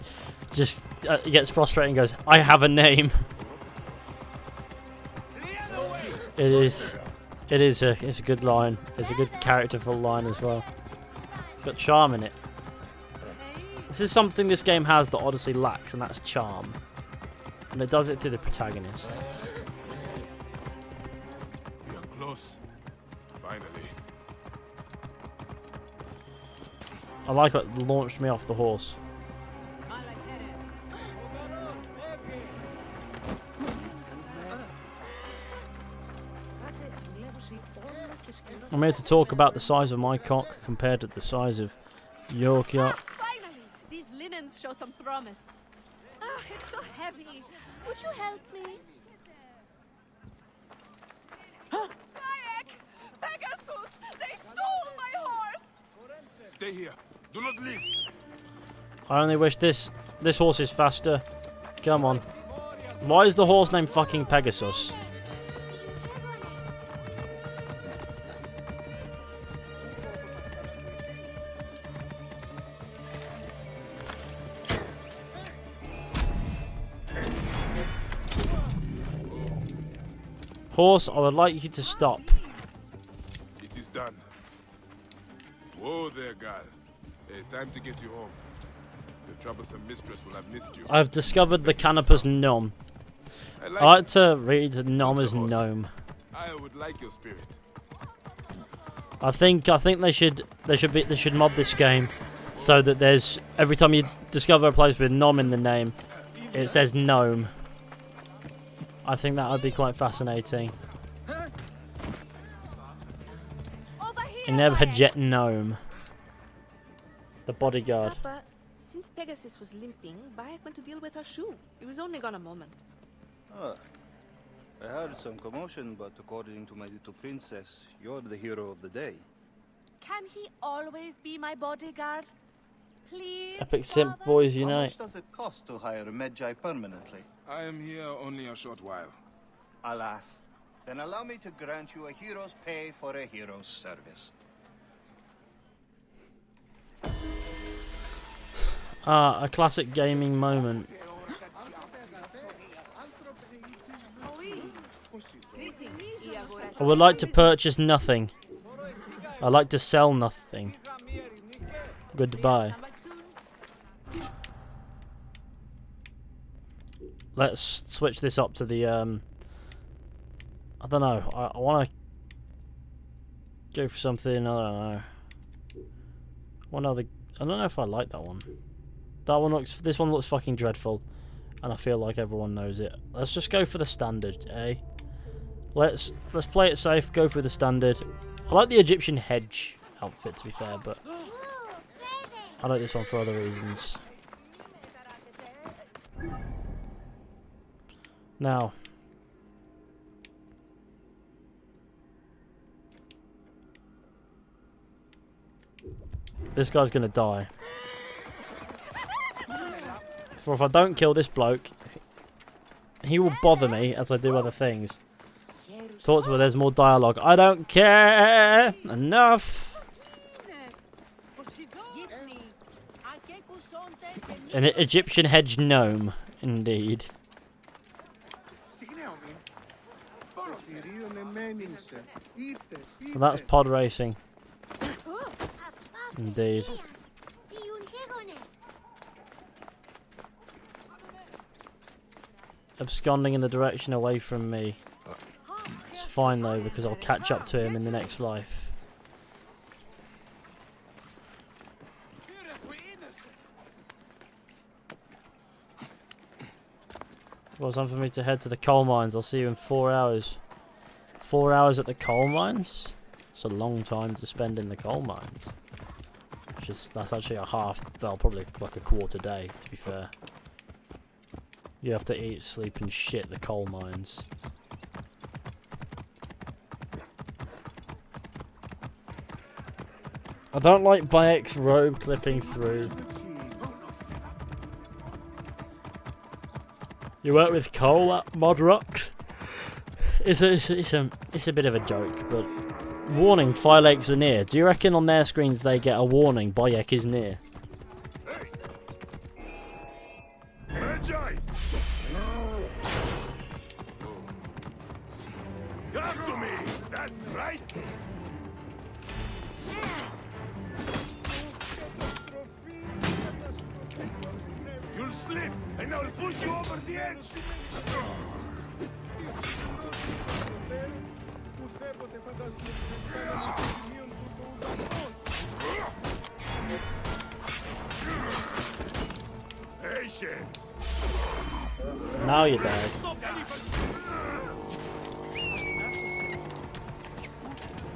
gets frustrated and goes, "I have a name." It's a good line. It's a good characterful line as well. Got charm in it. This is something this game has that Odyssey lacks, and that's charm. And it does it through the protagonist. We are close. Finally. I like it launched me off the horse. I'm here to talk about the size of my cock compared to the size of your cock. Finally! These linens show some promise. Ah, it's so heavy. Would you help me? Bayek! Pegasus! They stole my horse! Stay here. Do not leave. I only wish this horse is faster. Come on. Why is the horse named fucking Pegasus? Horse, I would like you to stop. It is done. Whoa there, girl. Hey, time to get you home. Your troublesome mistress will have missed you. I've discovered the Canopus gnome. I like to read gnome as gnome. I would like your spirit. I think they should mod this game so that there's every time you discover a place with nom in the name, it says gnome. I think that would be quite fascinating. Inebhajet gnome. The bodyguard. Papa, since Pegasus was limping, Bayek went to deal with her shoe. It was only gone a moment. Oh, I heard some commotion, but according to my little princess, you're the hero of the day. Can he always be my bodyguard? Please, Epic Simp Boys Unite. How much does it cost to hire a Magi permanently? I am here only a short while. Alas. Then allow me to grant you a hero's pay for a hero's service. Ah, a classic gaming moment. I would like to purchase nothing. I like to sell nothing. Goodbye. Let's switch this up to the I don't know. I want to go for something. I don't know. I don't know if I like that one. That one looks. This one looks fucking dreadful, and I feel like everyone knows it. Let's just go for the standard, eh? Let's play it safe. Go for the standard. I like the Egyptian hedge outfit, to be fair, but I like this one for other reasons. Now, this guy's gonna die. For if I don't kill this bloke, he will bother me as I do other things. Talk to her, there's more dialogue. I don't care! Enough! An Egyptian hedge gnome, indeed. Well, that's pod racing. Indeed. Absconding in the direction away from me. It's fine though, because I'll catch up to him in the next life. Well, it's time for me to head to the coal mines. I'll see you in 4 hours. 4 hours at the coal mines? It's a long time to spend in the coal mines. That's actually a half, well, probably like a quarter day, to be fair. You have to eat, sleep, and shit the coal mines. I don't like Bayek's robe clipping through. You work with coal at Mod Rocks? It's a bit of a joke, but warning, fire lakes are near. Do you reckon on their screens they get a warning, Bayek is near? Medjay! Come to me! That's right! You'll slip, and I'll push you over the edge! Patience! Now you're dead.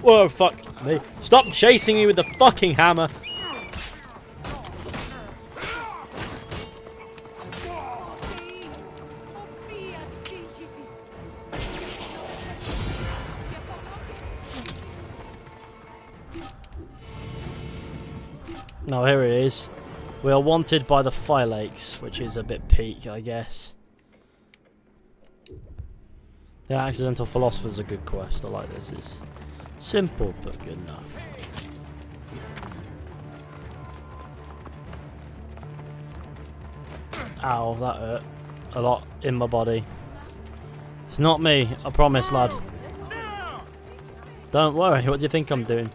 Whoa, fuck me. Stop chasing me with the fucking hammer. Now here it is. We are wanted by the Fire Lakes, which is a bit peak, I guess. The Accidental Philosopher's a good quest. I like this. It's simple but good enough. Ow, that hurt a lot in my body. It's not me, I promise, lad. Don't worry, what do you think I'm doing?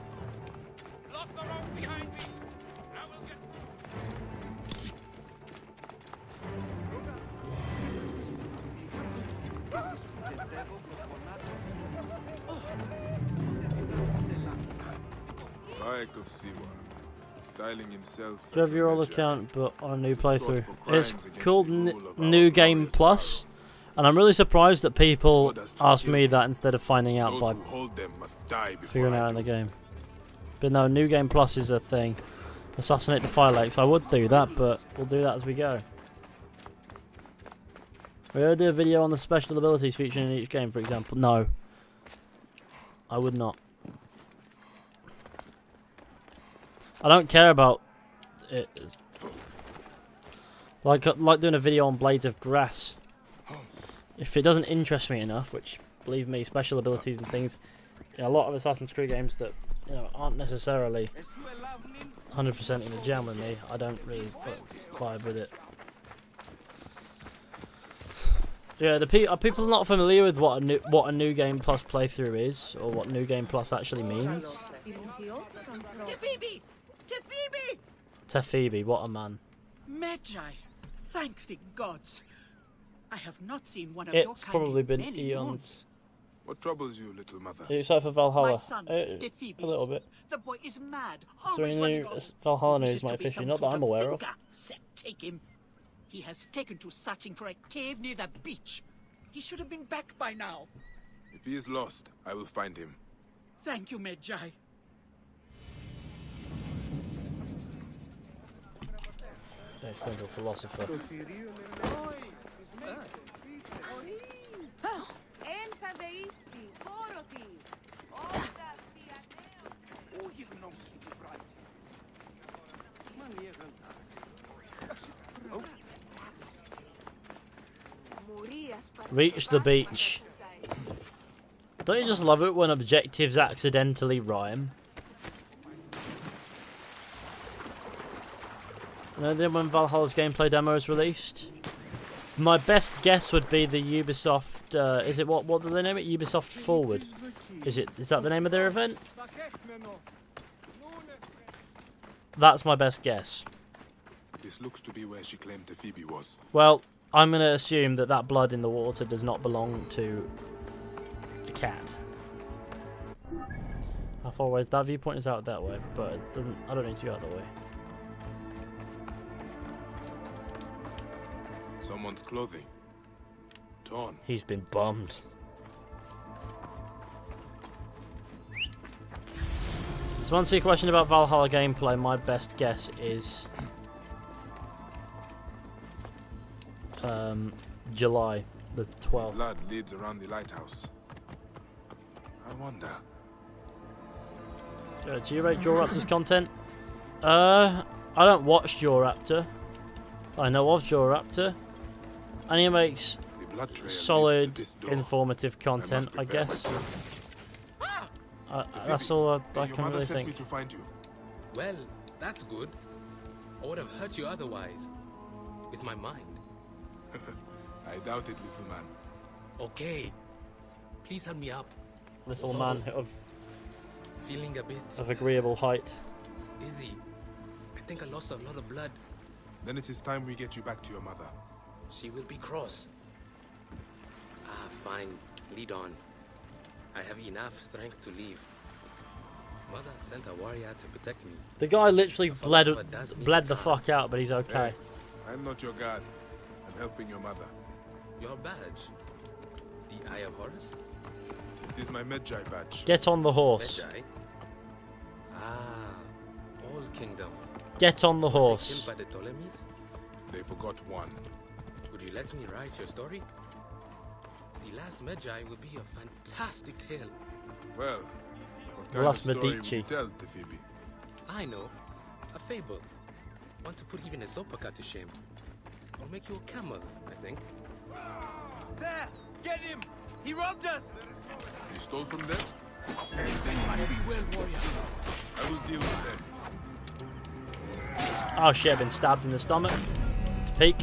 Of Siwa, styling himself. Do you have your old account but on a new playthrough? It's called New Game Plus, and I'm really surprised that people ask me that instead of finding out by figuring out in the game. But no, New Game Plus is a thing. Assassinate the Fire Lakes. I would do that, but we'll do that as we go. We're going to do a video on the special abilities featured in each game, for example. No. I would not. I don't care about it. Like doing a video on Blades of Grass. If it doesn't interest me enough, which, believe me, special abilities and things, you know, a lot of Assassin's Creed games that, you know, aren't necessarily 100% in the jam with me, I don't really vibe with it. Yeah, are people not familiar with what a New Game Plus playthrough is, or what New Game Plus actually means? Tephibi, what a man. Medjay, thank the gods. I have not seen one of your kind. It's probably been in eons. months. What troubles you, little mother? Are you excited for Valhalla? My son, A little bit. The boy is mad. Is there any Always new running off. Valhalla Wishes news, to my be fishy? some Not that sort I'm of aware of. thinker. Set, take him. He has taken to searching for a cave near the beach. He should have been back by now. If he is lost, I will find him. Thank you, Medjay. Accidental Philosopher. Reach the beach. Don't you just love it when objectives accidentally rhyme? You know, then when Valhalla's gameplay demo is released? My best guess would be the Ubisoft, is it what do they name it? Ubisoft Forward. Is that the name of their event? That's my best guess. This looks to be where she claimed Phoebe was. Well, I'm going to assume that that blood in the water does not belong to a cat. How far away is that? Viewpoint is out that way, but it doesn't. I don't need to go out that way. Someone's clothing. Torn. He's been bummed. To answer your question about Valhalla gameplay, my best guess is July the 12th. Blood leads around the lighthouse. I wonder. Do you rate Jaw Raptor's content? I don't watch Jaw Raptor. I know of Jaw Raptor. And he makes solid, informative content, I guess. That's all I can really think. To find you. Well, that's good. I would have hurt you otherwise. With my mind. I doubt it, little man. Okay. Please help me up. Little man of Feeling a bit agreeable height. dizzy. I think I lost a lot of blood. Then it is time we get you back to your mother. She will be cross. Ah, fine. Lead on. I have enough strength to leave. Mother sent a warrior to protect me. The guy literally bled philosopher the fuck out, but he's okay. Hey, I'm not your guard. I'm helping your mother. Your badge? The Eye of Horus? It is my Medjay badge. Get on the horse. Medjay? Ah, Old Kingdom. Get on the Were they horse. killed by the Ptolemies? They forgot one. Would you let me write your story? The Last Medjay would be a fantastic tale. Well, what The kind Last of story would Medici. you tell, Tefibi? I know. A fable. Want to put even a Zopaka to shame. Or make you a camel, I think. There! Get him! He robbed us! You stole from them? Defend my free will, warrior. I will deal with them. Oh shit, I've been stabbed in the stomach. Peek.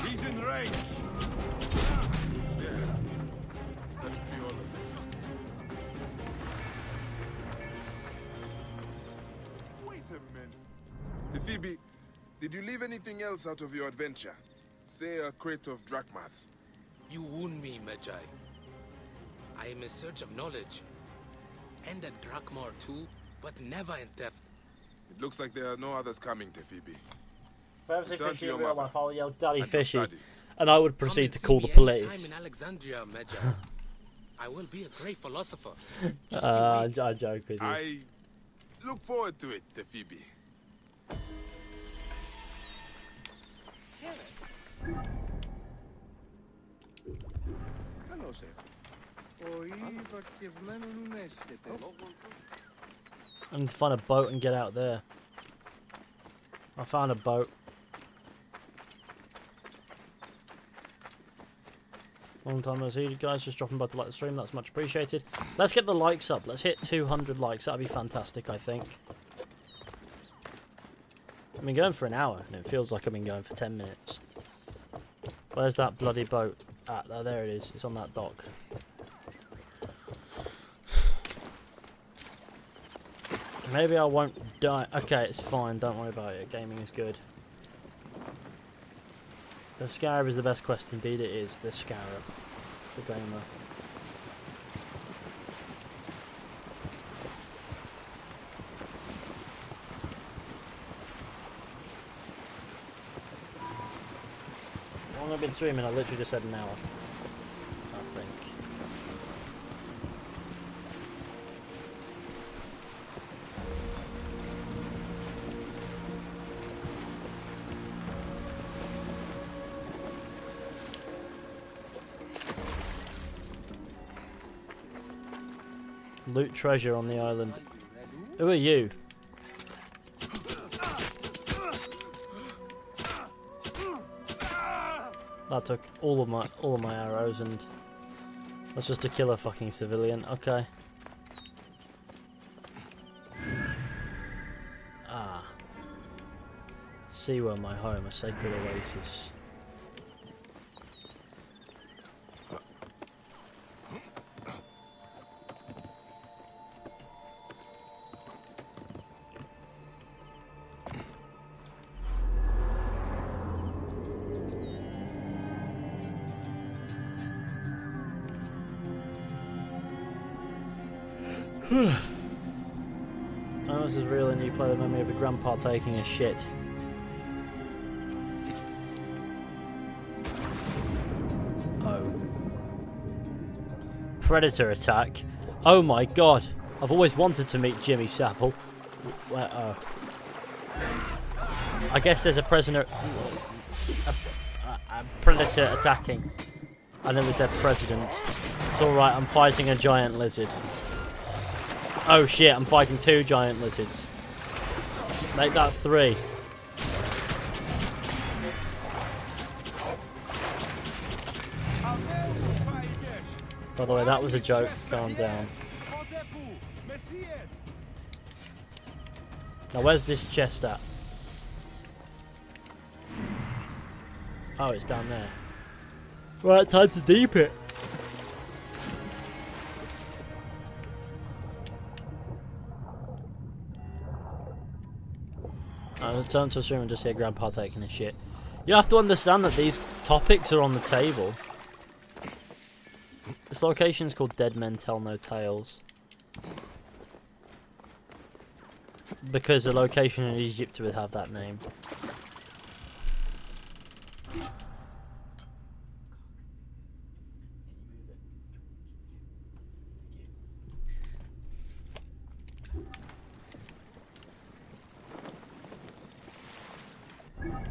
He's in range. Yeah. That should be all of them. Wait a minute. Tefibi, did you leave anything else out of your adventure? Say a crate of drachmas. You wound me, Medjay. I am in search of knowledge. And a drachma or two, but never in theft. It looks like there are no others coming, Tefibi. If I ever see Return Fishy to in your real mother. life, I'll yell Daddy And your Fishy. studies. And I would Come proceed and to see call me the anytime police. in Alexandria, Medjay. I will be a great philosopher. Just you I wait. joke with you. I look forward to it, Tefibi. Καλώς Ο υπαρχεσμένον έσχεται. I need to find a boat and get out there. I found a boat. Long time no see, guys. Just dropping by to like the stream. That's much appreciated. Let's get the likes up. Let's hit 200 likes. That'd be fantastic, I think. I've been going for an hour, and it feels like I've been going for 10 minutes. Where's that bloody boat at? Oh, there it is. It's on that dock. Maybe I won't die. Okay, it's fine. Don't worry about it. Gaming is good. The Scarab is the best quest. Indeed it is. The Scarab. The gamer. How long have I been streaming? I literally just said an hour. I think. Loot treasure on the island. Who are you? That took all of my arrows, and that's just to kill a fucking civilian. Okay. Ah. See where my home, a sacred oasis. Animus is real, and you play the memory of a grandpa taking a shit. Oh. Predator attack? Oh my god! I've always wanted to meet Jimmy Savile. Where, oh. I guess there's a prisoner... a predator attacking. I nearly said president. It's alright, I'm fighting a giant lizard. Oh shit, I'm fighting 2 giant lizards. Make that 3. By the way, that was a joke. Calm down. Now, where's this chest at? Oh, it's down there. Right, time to deep it. I'll return to his room and just hear Grandpa taking a shit. You have to understand that these topics are on the table. This location is called Dead Men Tell No Tales. Because a location in Egypt would have that name.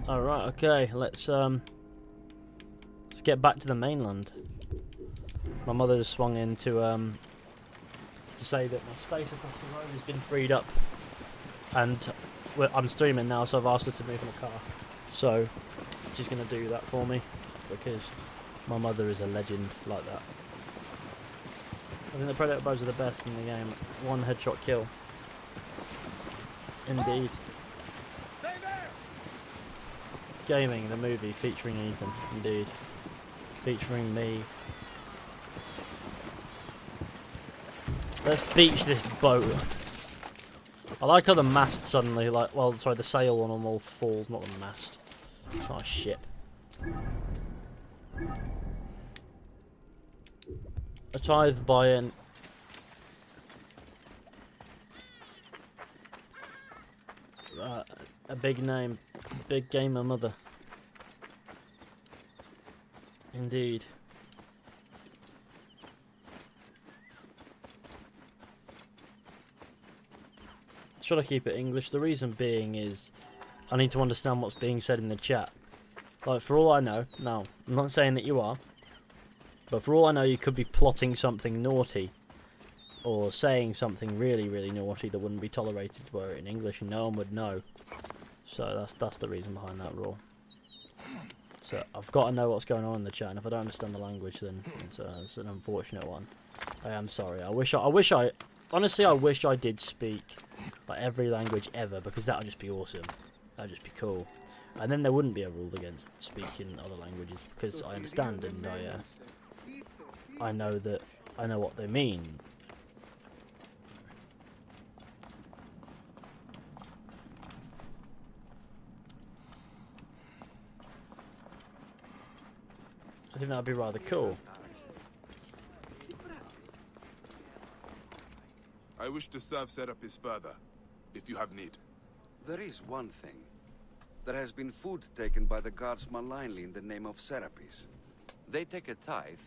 Alright, okay, let's get back to the mainland. My mother just swung in to say that my space across the road has been freed up. And I'm streaming now, so I've asked her to move in the car. So she's going to do that for me, because my mother is a legend like that. I think the Predator bows are the best in the game. One headshot kill. Indeed. Gaming, the movie, featuring Ethan. Indeed. Featuring me. Let's beach this boat. I like how the mast suddenly, like, well, sorry, the sail on them all falls, not the mast. It's not a ship. A tithe buy-in. A big name. Big gamer mother. Indeed. Should I keep it English? The reason being is I need to understand what's being said in the chat. Like, for all I know, no, I'm not saying that you are, but for all I know, you could be plotting something naughty or saying something really, really naughty that wouldn't be tolerated were it in English, and no one would know. So that's the reason behind that rule. So I've got to know what's going on in the chat, and if I don't understand the language, then it's an unfortunate one. I am sorry. Honestly, I wish I did speak like every language ever, because that would just be awesome. That would just be cool. And then there wouldn't be a rule against speaking other languages, because I understand and I know what they mean. I think that would be rather cool. I wish to serve Serapis further, if you have need. There is one thing. There has been food taken by the guards malignly in the name of Serapis. They take a tithe,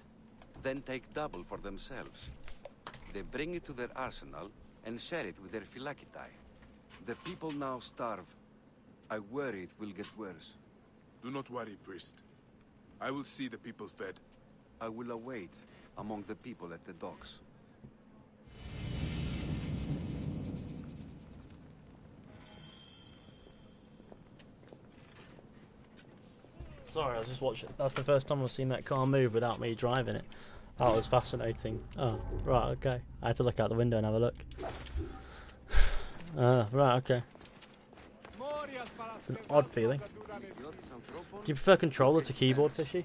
then take double for themselves. They bring it to their arsenal and share it with their Phylakitai. The people now starve. I worry it will get worse. Do not worry, priest. I will see the people fed. I will await among the people at the docks. Sorry, I was just watching. That's the first time I've seen that car move without me driving it. That was fascinating. Oh, right, okay. I had to look out the window and have a look. Right, okay. It's an odd feeling. Do you prefer controller to keyboard, Fishy?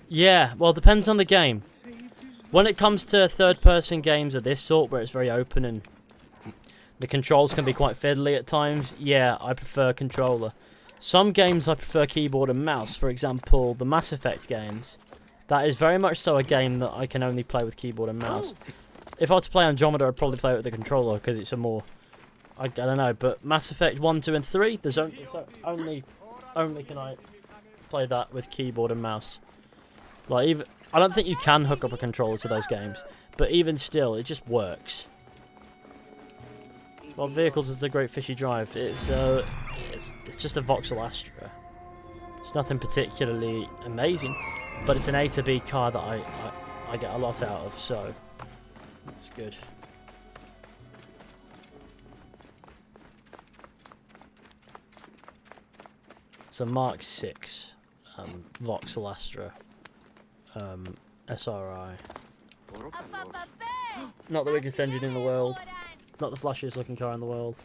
Yeah, well, it depends on the game. When it comes to third-person games of this sort, where it's very open and the controls can be quite fiddly at times, yeah, I prefer controller. Some games I prefer keyboard and mouse. For example, the Mass Effect games. That is very much so a game that I can only play with keyboard and mouse. If I were to play Andromeda, I'd probably play it with the controller, because it's a more... I don't know, but Mass Effect 1, 2 and 3, there's only can I play that with keyboard and mouse. Like, I don't think you can hook up a controller to those games, but even still, it just works. What vehicles is the Great Fishy Drive? It's just a Vauxhall Astra. It's nothing particularly amazing, but it's an A to B car that I get a lot out of, so it's good. It's a Mark 6 Vauxhall Astra, and SRI. Not the biggest engine in the world. Not the flashiest looking car in the world.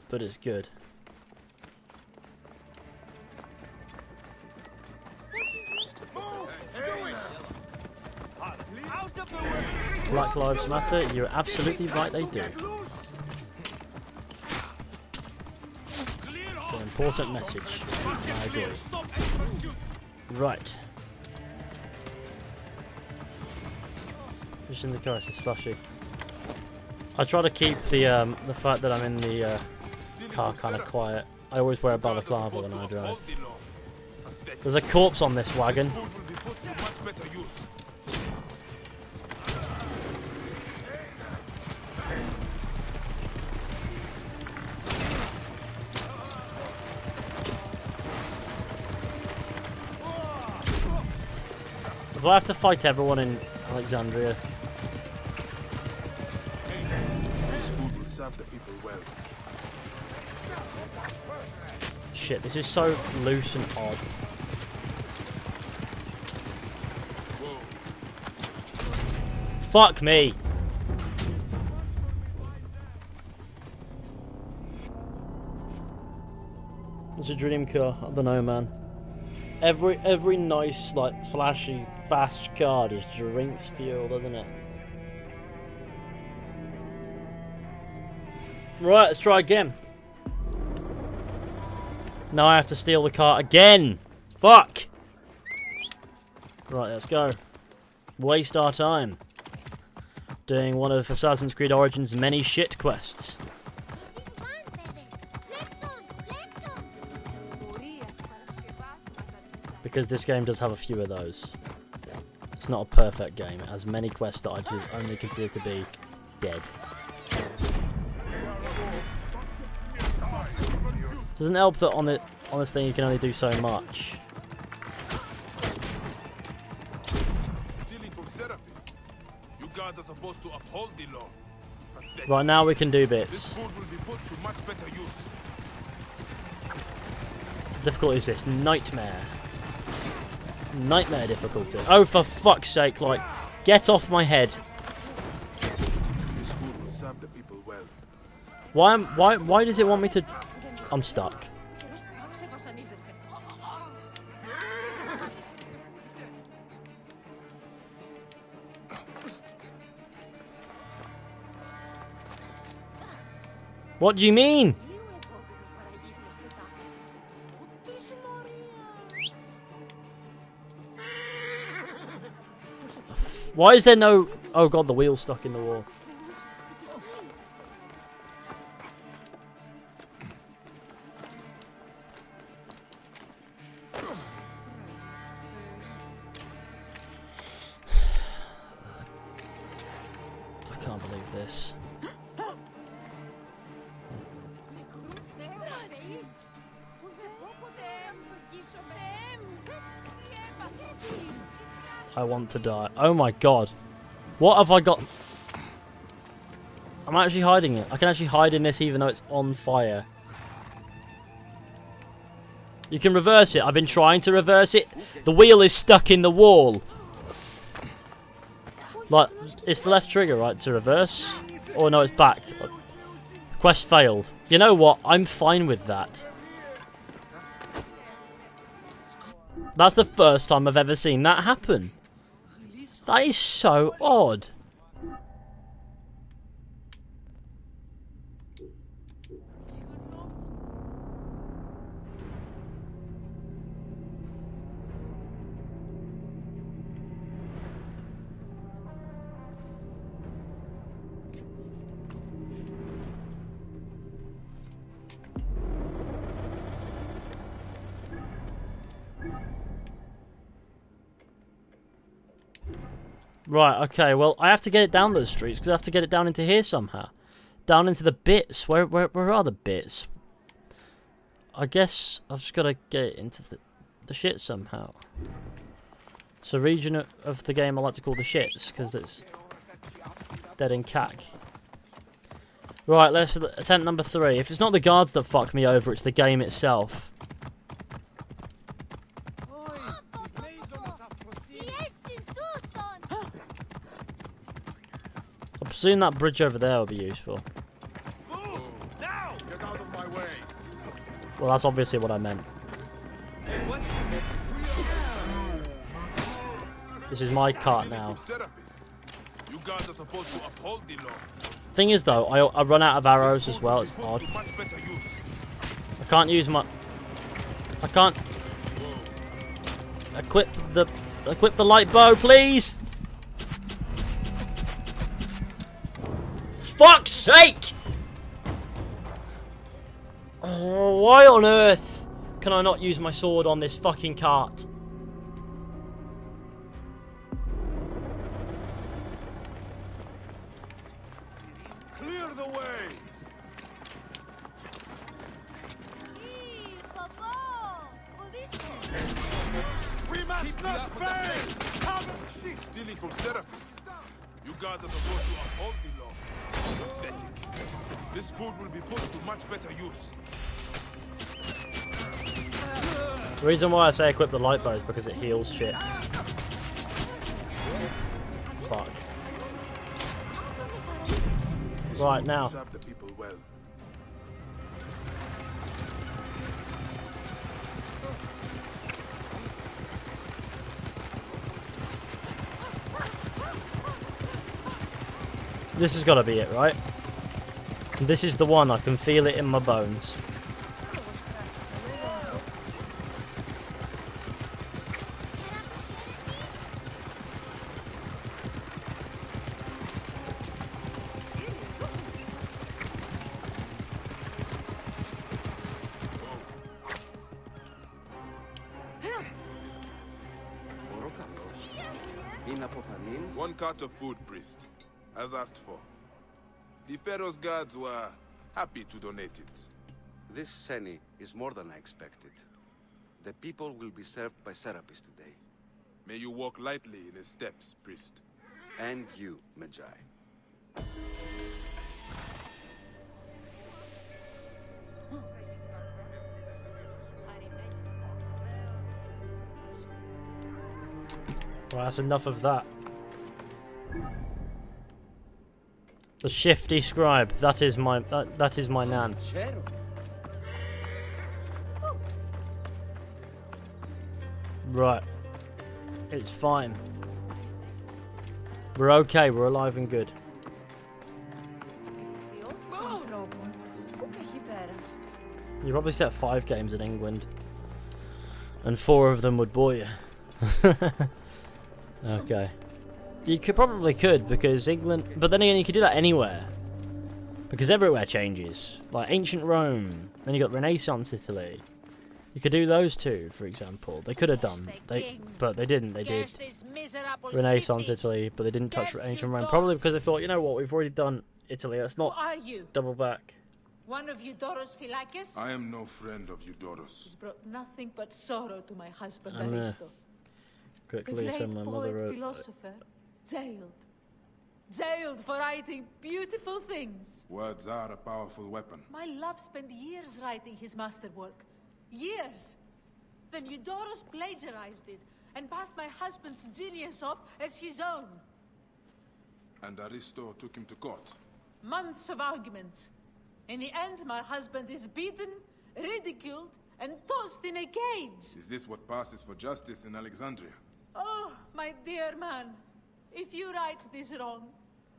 But it's good. Black Lives Matter, you're absolutely right, they do. It's an important message. I agree. Right. Just in the car, it's flashy. I try to keep the fact that I'm in the car kind of quiet. I always wear a balaclava when I drive. There's a corpse on this wagon. Do I have to fight everyone in Alexandria? This food will serve the people well. Shit, this is so loose and odd. Whoa. Fuck me! It's a dream car. I don't know, man. Every nice, like, flashy, fast car just drinks fuel, doesn't it? Right, let's try again. Now I have to steal the car again! Fuck! Right, let's go. Waste our time. Doing one of Assassin's Creed Origins' many shit quests. Because this game does have a few of those. It's not a perfect game. It has many quests that I just only consider to be dead. Doesn't help that on this thing you can only do so much. Stealing from Serapis. You guards are supposed to uphold the law. Pathetic. Right, now we can do This bits. food will be put to much better use. Difficulty is this? Nightmare. Nightmare difficulty. Oh, for fuck's sake, like, get off my head. This food will serve the people well. Why does it want me to... I'm stuck. What do you mean? Why is there no... Oh god, the wheel's stuck in the wall. I can't believe this. I want to die. Oh my god. What have I got? I'm actually hiding it. I can actually hide in this even though it's on fire. You can reverse it. I've been trying to reverse it. The wheel is stuck in the wall. Like, it's the left trigger, right, to reverse? Oh no, it's back. Quest failed. You know what? I'm fine with that. That's the first time I've ever seen that happen. That is so odd. Right, okay, well, I have to get it down those streets, because I have to get it down into here somehow. Down into the bits. Where are the bits? I guess I've just got to get it into the shit somehow. It's a region of the game I like to call the shits, because it's dead in cack. Right, let's attempt number 3. If it's not the guards that fuck me over, it's the game itself. presume that bridge over there would be useful. Move! Now! Get out of my way! Well, that's obviously what I meant. This is my cart now. You guys are supposed to uphold the law. Thing is, though, I run out of arrows as well. It's odd. I can't use my... I can't... Equip the light bow, please! Fuck's sake! Oh, why on earth can I not use my sword on this fucking cart? Clear the way! We must not fail! She's stealing from Serapis. You guys are supposed to uphold the law. Pathetic. This food will be put to much better use. The reason why I say equip the light bow is because it heals shit. Fuck. Right now. Serve the people well. This has got to be it, right? This is the one. I can feel it in my bones. One cart of food, priest, as asked for. The Pharaoh's guards were happy to donate it. This Seni is more than I expected. The people will be served by Serapis today. May you walk lightly in his steps, priest. And you, Magi. Well, that's enough of that. The shifty scribe. That is my nan. Right. It's fine. We're okay. We're alive and good. You probably set 5 games in England, and 4 of them would bore you. Okay. You probably could, because England... But then again, you could do that anywhere. Because everywhere changes. Like ancient Rome. Then you got Renaissance Italy. You could do those two, for example. They could have done. But they didn't. They did Renaissance Italy, but they didn't touch ancient Rome. Probably because they thought, you know what, we've already done Italy. Let's not double back. One of Eudoros Philakis? I am no friend of Eudoros. He's brought nothing but sorrow to my husband And, Aristo. Quickly, The send great my mother poet a... philosopher, jailed. Jailed for writing beautiful things. Words are a powerful weapon. My love spent years writing his masterwork. Years! Then Eudoros plagiarized it and passed my husband's genius off as his own. And Aristo took him to court. Months of arguments. In the end, my husband is beaten, ridiculed, and tossed in a cage. Is this what passes for justice in Alexandria? Oh, my dear man. If you right this wrong,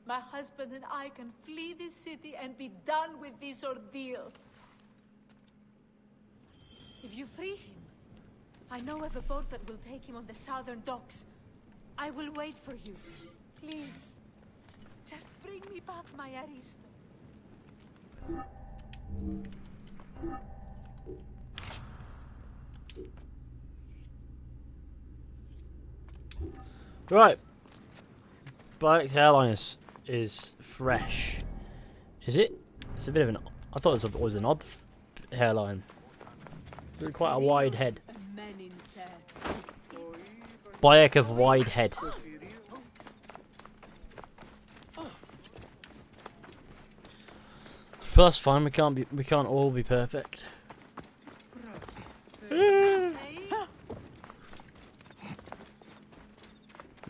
my husband and I can flee this city and be done with this ordeal. If you free him, I know of a boat that will take him on the southern docks. I will wait for you. Please, just bring me back my Aristo. Right. Bike hairline is fresh. Is it? It's a bit of an... I thought it was an odd hairline. Quite a wide head. Bayek of wide head. But that's fine. We can't all be perfect.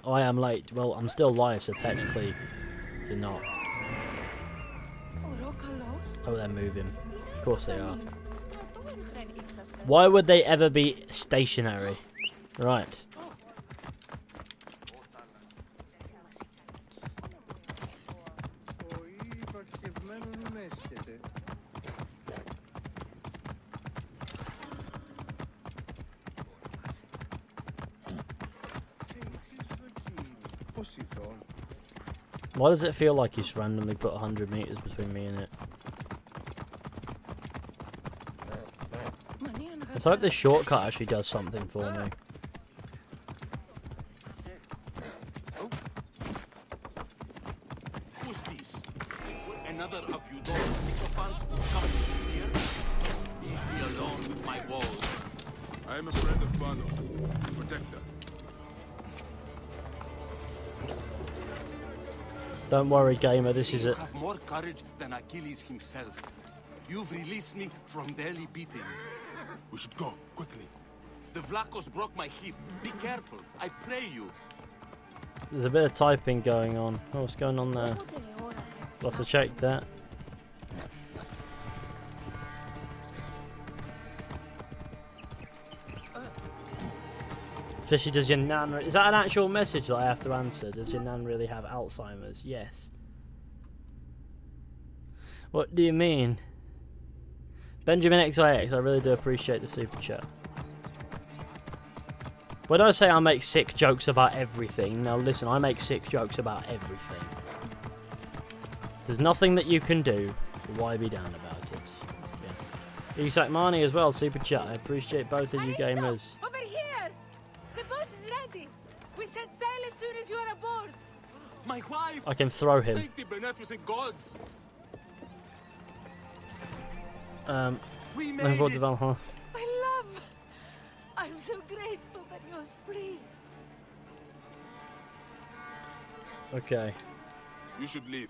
I am late. Well, I'm still live, so technically you're not. Oh, they're moving. Of course they are. Why would they ever be stationary? Right. Why does it feel like he's randomly put 100 meters between me and it? Let's hope this shortcut actually does something for me. Who's this? Another of you those sycophants who come here? Leave me alone with my balls. I am a friend of Vanos, protector. Don't worry, gamer, this is You it. have more courage than Achilles himself. You've released me from daily beatings. We should go, quickly. The Vlachos broke my hip. Be careful, I pray you. There's a bit of typing going on. Oh, what's going on there? We'll have to check that. Fishy, does your nan... Is that an actual message that I have to answer? Does your nan really have Alzheimer's? Yes. What do you mean? Benjamin XIX, I really do appreciate the super chat. When I say I make sick jokes about everything, now listen, I make sick jokes about everything. There's nothing that you can do, why be down about it? Yes. Isak Marnie as well, super chat. I appreciate both of you gamers. Over here! The boat is ready! We set sail as soon as you are aboard! My wife! I can throw him. Thank the beneficent gods! Looking forward to Valhalla. My love! I'm so grateful that you're free. Okay. You should leave.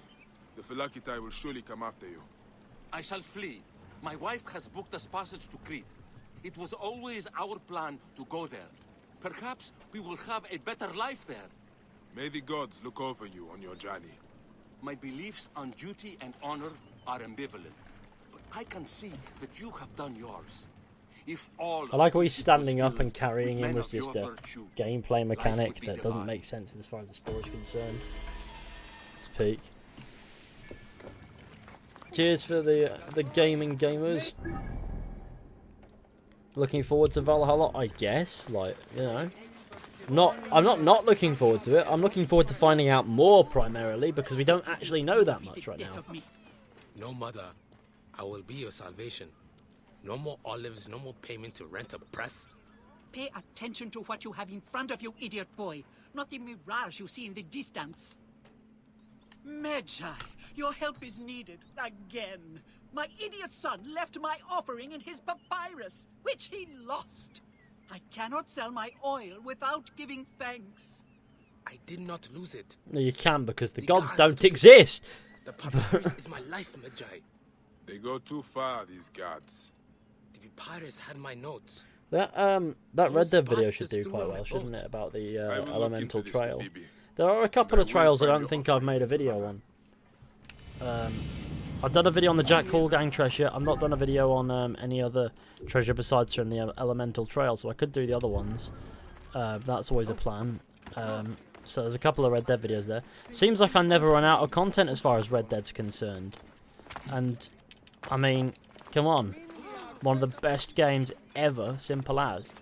The Phylakitai will surely come after you. I shall flee. My wife has booked us passage to Crete. It was always our plan to go there. Perhaps we will have a better life there. May the gods look over you on your journey. My beliefs on duty and honor are ambivalent. But I can see that you have done yours. If all I like how he's it was standing up filled and carrying with him men was of your just a virtue, gameplay mechanic would be that doesn't divine. make sense as far as the story's concerned. It's peak. Cheers for the gaming gamers. Looking forward to Valhalla, I guess. Like, you know, I'm not looking forward to it. I'm looking forward to finding out more primarily because we don't actually know that much right now. No, mother. I will be your salvation. No more olives, no more payment to rent a press. Pay attention to what you have in front of you, idiot boy, not the mirage you see in the distance. Magi, your help is needed again. My idiot son left my offering in his papyrus, which he lost. I cannot sell my oil without giving thanks. I did not lose it. No, you can because the gods don't exist. The papyrus is my life, Magi. They go too far, these gods. The papyrus had my notes. That Red Dead video should bastards do do quite on well, my shouldn't boat. it? About the I will look elemental into this, trail. Phoebe. There are a couple of And I will trails I find don't your think I've made a video on. I've done a video on the Jack Hall Gang treasure. I've not done a video on any other treasure besides from the elemental trail, so I could do the other ones. That's always a plan. So there's a couple of Red Dead videos there. Seems like I never run out of content as far as Red Dead's concerned. And, I mean, come on. One of the best games ever, simple as.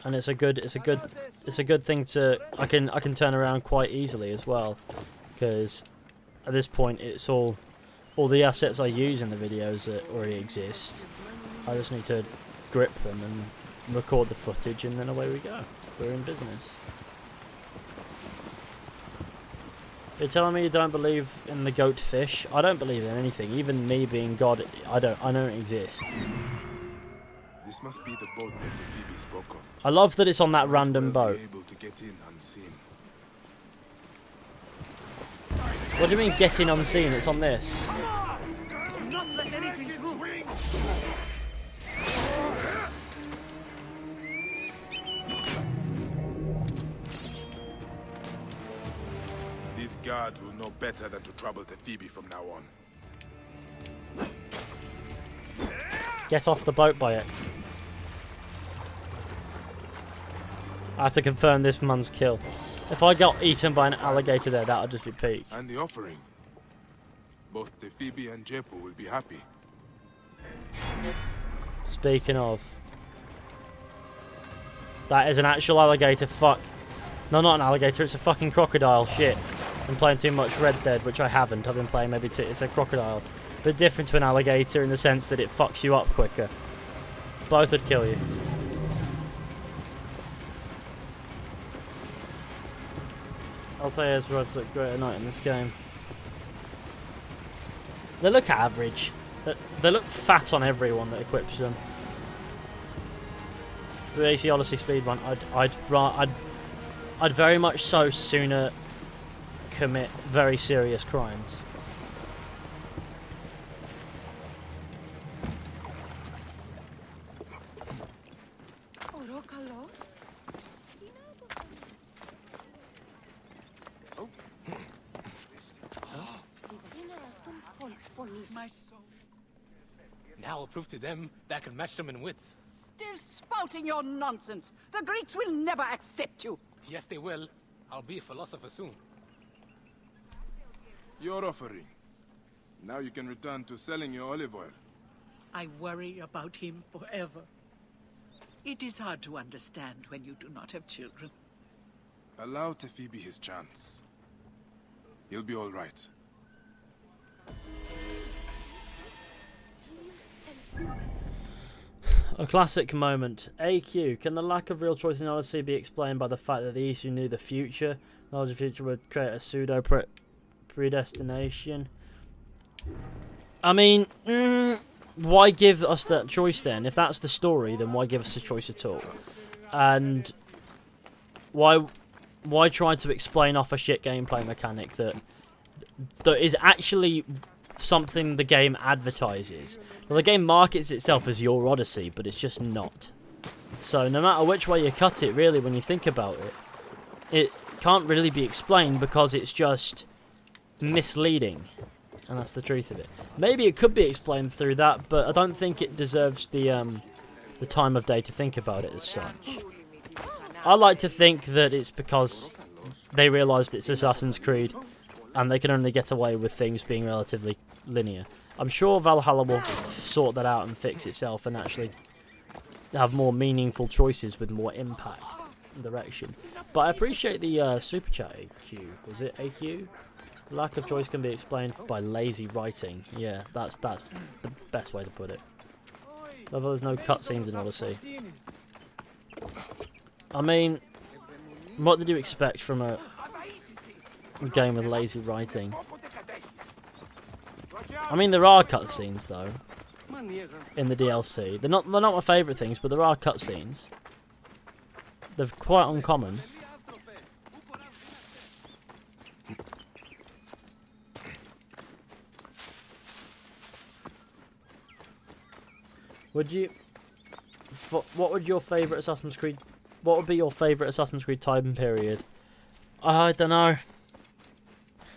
And it's a good thing to I can turn around quite easily as well, because at this point it's all the assets I use in the videos that already exist. I just need to grip them and record the footage, and then away we go. We're in business. You're telling me you don't believe in the goat fish? I don't believe in anything. Even me being God, I don't exist. This must be the boat that the Phoebe spoke of. I love that it's on that random boat. Able to get in unseen. What do you mean get in unseen? It's on this. Do not let anything through. These guards will know better than to trouble the Phoebe from now on. Get off the boat by it. I have to confirm this man's kill. If I got eaten by an alligator there, that would just be peak. And the offering. Both the Phoebe and Jepo will be happy. Speaking of, that is an actual alligator. Fuck. No, not an alligator. It's a fucking crocodile. Shit. I'm playing too much Red Dead, which I haven't. I've been playing maybe two. It's a crocodile. But different to an alligator in the sense that it fucks you up quicker. Both would kill you. Altair's rods look great at night in this game. They look average. They look fat on everyone that equips them. The AC Odyssey speedrun, I'd very much so sooner commit very serious crimes. Now I'll prove to them that I can match them in wits. Still spouting your nonsense. The Greeks will never accept you. Yes, they will. I'll be a philosopher soon. Your offering. Now you can return to selling your olive oil. I worry about him forever. It is hard to understand when you do not have children. Allow Phoebe his chance. He'll be all right. A classic moment. AQ. Can the lack of real choice in Odyssey be explained by the fact that the East who knew the future? Knowledge of the future would create a pseudo predestination. I mean, why give us that choice then? If that's the story, then why give us a choice at all? And why try to explain off a shit gameplay mechanic that is actually something the game advertises? Well, the game markets itself as your Odyssey, but it's just not. So no matter which way you cut it, really, when you think about it, it can't really be explained because it's just misleading. And that's the truth of it. Maybe it could be explained through that, but I don't think it deserves the time of day to think about it as such. I like to think that it's because they realised it's Assassin's Creed and they can only get away with things being relatively linear. I'm sure Valhalla will sort that out and fix itself and actually have more meaningful choices with more impact and direction. But I appreciate the super chat AQ. Was it AQ? Lack of choice can be explained by lazy writing. Yeah, that's the best way to put it. Although there's no cutscenes in Odyssey. I mean, what did you expect from a game with lazy writing? I mean, there are cutscenes though in the DLC. They're not my favourite things, but there are cutscenes. They're quite uncommon. Would you? What would your favourite Assassin's Creed? What would be your favourite Assassin's Creed time period? I don't know.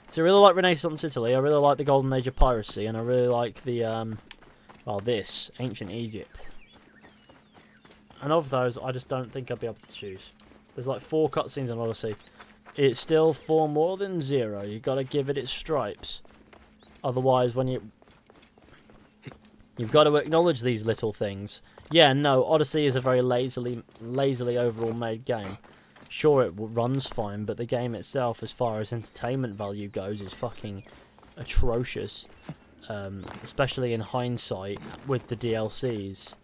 So I really like Renaissance Italy. I really like the Golden Age of piracy, and I really like the well, this ancient Egypt. And of those, I just don't think I'd be able to choose. There's like 4 cutscenes in Odyssey. It's still 4 more than 0. You got to give it its stripes. Otherwise, when you've got to acknowledge these little things. Yeah, no, Odyssey is a very lazily overall made game. Sure, it runs fine, but the game itself, as far as entertainment value goes, is fucking atrocious. Especially in hindsight with the DLCs.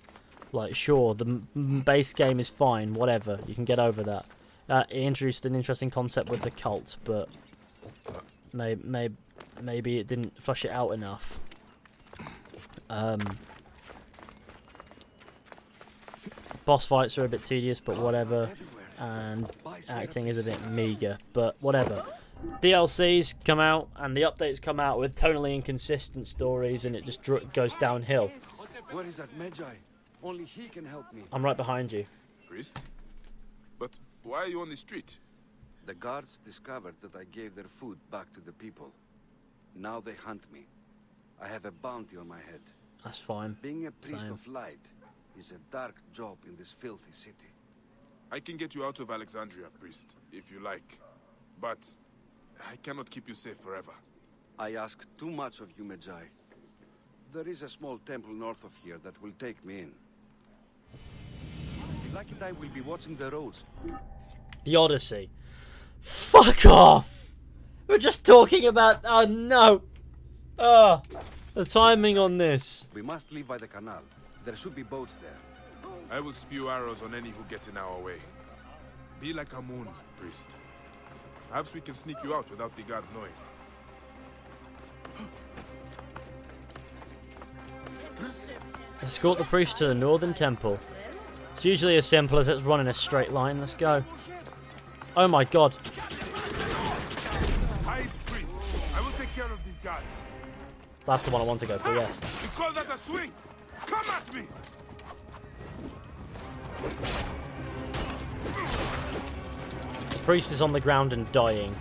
Like, sure, the base game is fine, whatever, you can get over that. It introduced an interesting concept with the cult, but maybe it didn't flush it out enough. Boss fights are a bit tedious, but whatever. And acting is a bit meager, but whatever. DLCs come out, and the updates come out with tonally inconsistent stories, and it just goes downhill. Where is that Magi? Only he can help me. I'm right behind you. Priest? But why are you on the street? The guards discovered that I gave their food back to the people. Now they hunt me. I have a bounty on my head. That's fine. Being a priest Same. of light is a dark job in this filthy city. I can get you out of Alexandria, priest, if you like. But I cannot keep you safe forever. I ask too much of you, Magi. There is a small temple north of here that will take me in. If you like it, I will be watching the roads. The Odyssey. Fuck off! We're just talking about... Oh, no! Oh, the timing on this. We must leave by the canal. There should be boats there. I will spew arrows on any who get in our way. Be like a moon, priest. Perhaps we can sneak you out without the guards knowing. Escort the priest to the northern temple. It's usually as simple as it's running a straight line. Let's go. Oh my god. Hide, priest. I will take care of these guards. That's the one I want to go for, yes. You call that a swing? Come at me! The priest is on the ground and dying.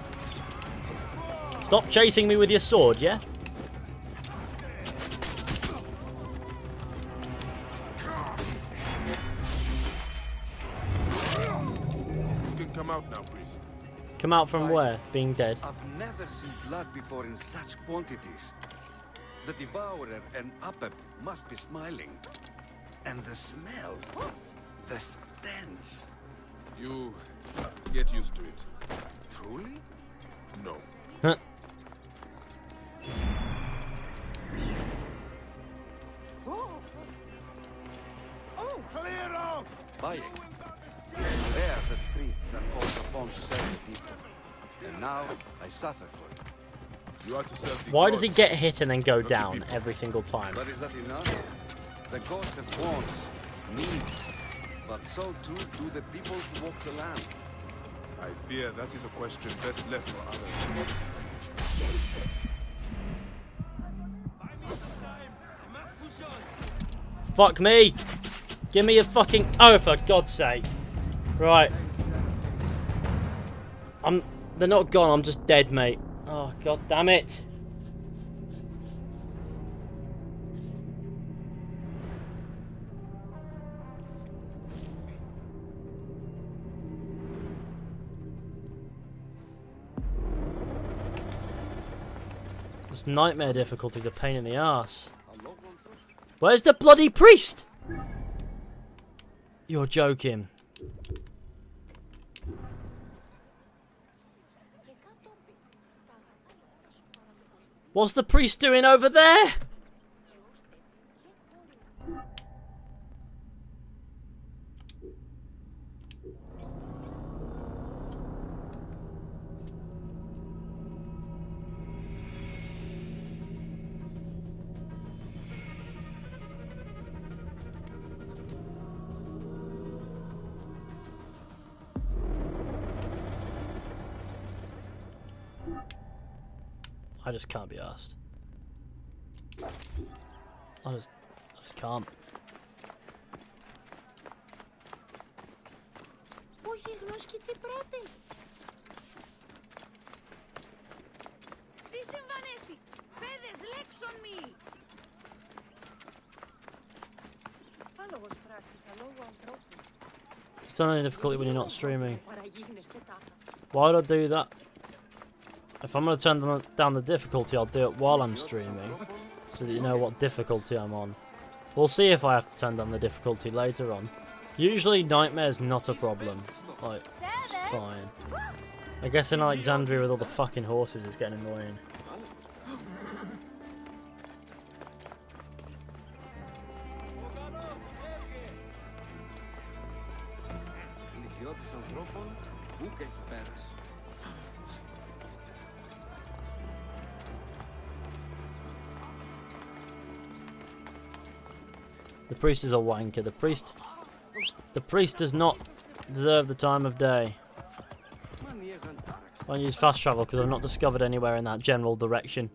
Stop chasing me with your sword, yeah? You can come out now, priest. Come out from where? Being dead. I've never seen blood before in such quantities. The devourer and Apep must be smiling. And the smell, the stench. You get used to it. Truly? No. Huh. Clear off! Bayek. It is rare that priests are called upon to serve the people. And now I suffer for it. You are to serve the Why does he gods, get hit and then go not the down people. every single time? But is that enough? The gods have wants, needs, but so too do the people who walk the land. I fear that is a question best left for others to answer. Fuck me! Give me a fucking... Oh, for God's sake. Right. They're not gone, I'm just dead, mate. Oh, god damn it. This nightmare difficulty's a pain in the ass. Where's the bloody priest? You're joking. What's the priest doing over there? I just can't be asked. I just can't. Όχι γνώσκει τι πρώτη. Τι συμβανέστη. Πέδες, λέξον μη. Άλογος πράξης, αλόγου ανθρώπου. It's not any difficulty when you're not streaming. Why would I do that? If I'm going to turn down the difficulty, I'll do it while I'm streaming, so that you know what difficulty I'm on. We'll see if I have to turn down the difficulty later on. Usually Nightmare's not a problem. Like, it's fine. I guess in Alexandria with all the fucking horses it's getting annoying. The priest is a wanker. The priest does not deserve the time of day. I use fast travel because I've not discovered anywhere in that general direction.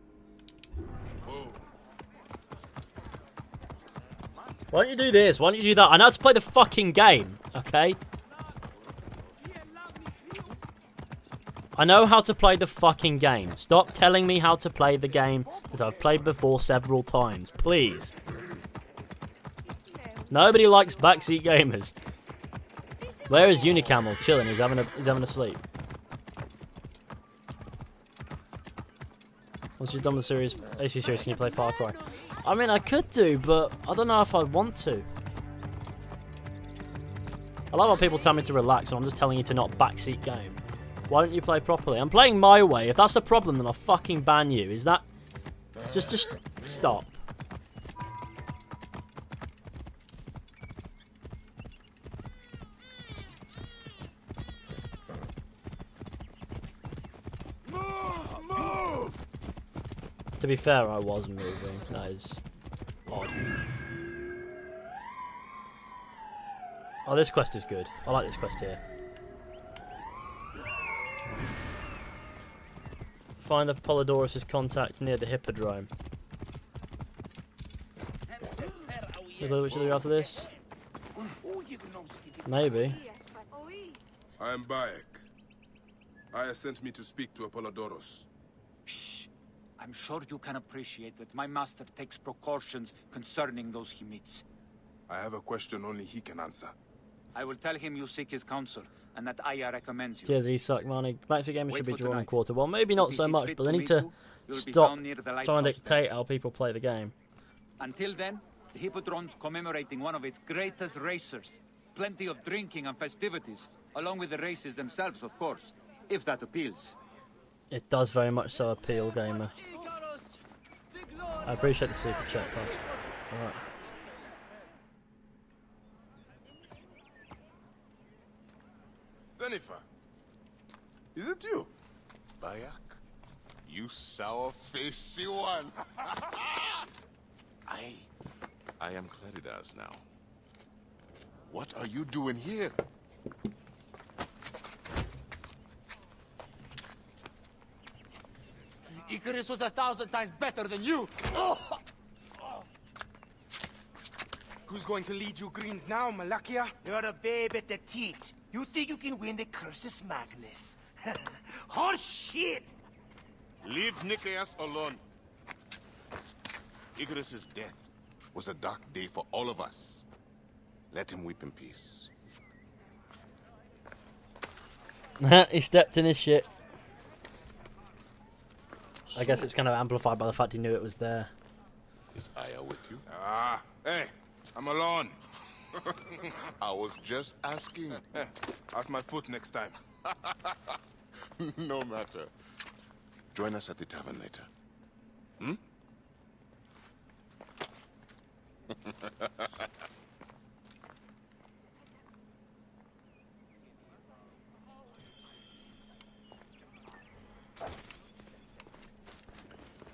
Why don't you do this? Why don't you do that? I know how to play the fucking game, okay? I know how to play the fucking game. Stop telling me how to play the game that I've played before several times, please. Nobody likes backseat gamers. Where is Unicamel? Chilling. He's having a sleep. Once you're done with the AC series, can you play Far Cry? I mean, I could do, but I don't know if I'd want to. I love how people tell me to relax, and I'm just telling you to not backseat game. Why don't you play properly? I'm playing my way. If that's a problem, then I'll fucking ban you. Is that... Just stop. Move! To be fair, I was moving. That is odd. Oh, this quest is good. I like this quest here. Find Apollodorus' contact near the Hippodrome. Which are we after this? Maybe. I am Bayek. Aya sent me to speak to Apollodorus. Shh. I'm sure you can appreciate that my master takes precautions concerning those he meets. I have a question only he can answer. I will tell him you seek his counsel, and that Aya recommends you. Cheers, Isak, money. Backseat gamers should be drawn in tonight. Q1. Maybe not so much, but they need to stop trying to dictate how people play the game. Until then, the Hippodrome's commemorating one of its greatest racers. Plenty of drinking and festivities, along with the races themselves, of course, if that appeals. It does very much so appeal, gamer. I appreciate the super chat, alright. Sennifer, is it you? Bayek, you sour-faced one. I am Claridas now. What are you doing here? Icarus was 1,000 times better than you! Who's going to lead you Greens now, Malakia? You're a babe at the teat. You think you can win the Cursus Magnus? Horse shit! Leave Nicaeus alone. Icarus's death was a dark day for all of us. Let him weep in peace. He stepped in his shit. I guess it's kind of amplified by the fact he knew it was there. Is Aya with you? Ah, hey, I'm alone. I was just asking. Ask my foot next time. No matter. Join us at the tavern later. Hmm?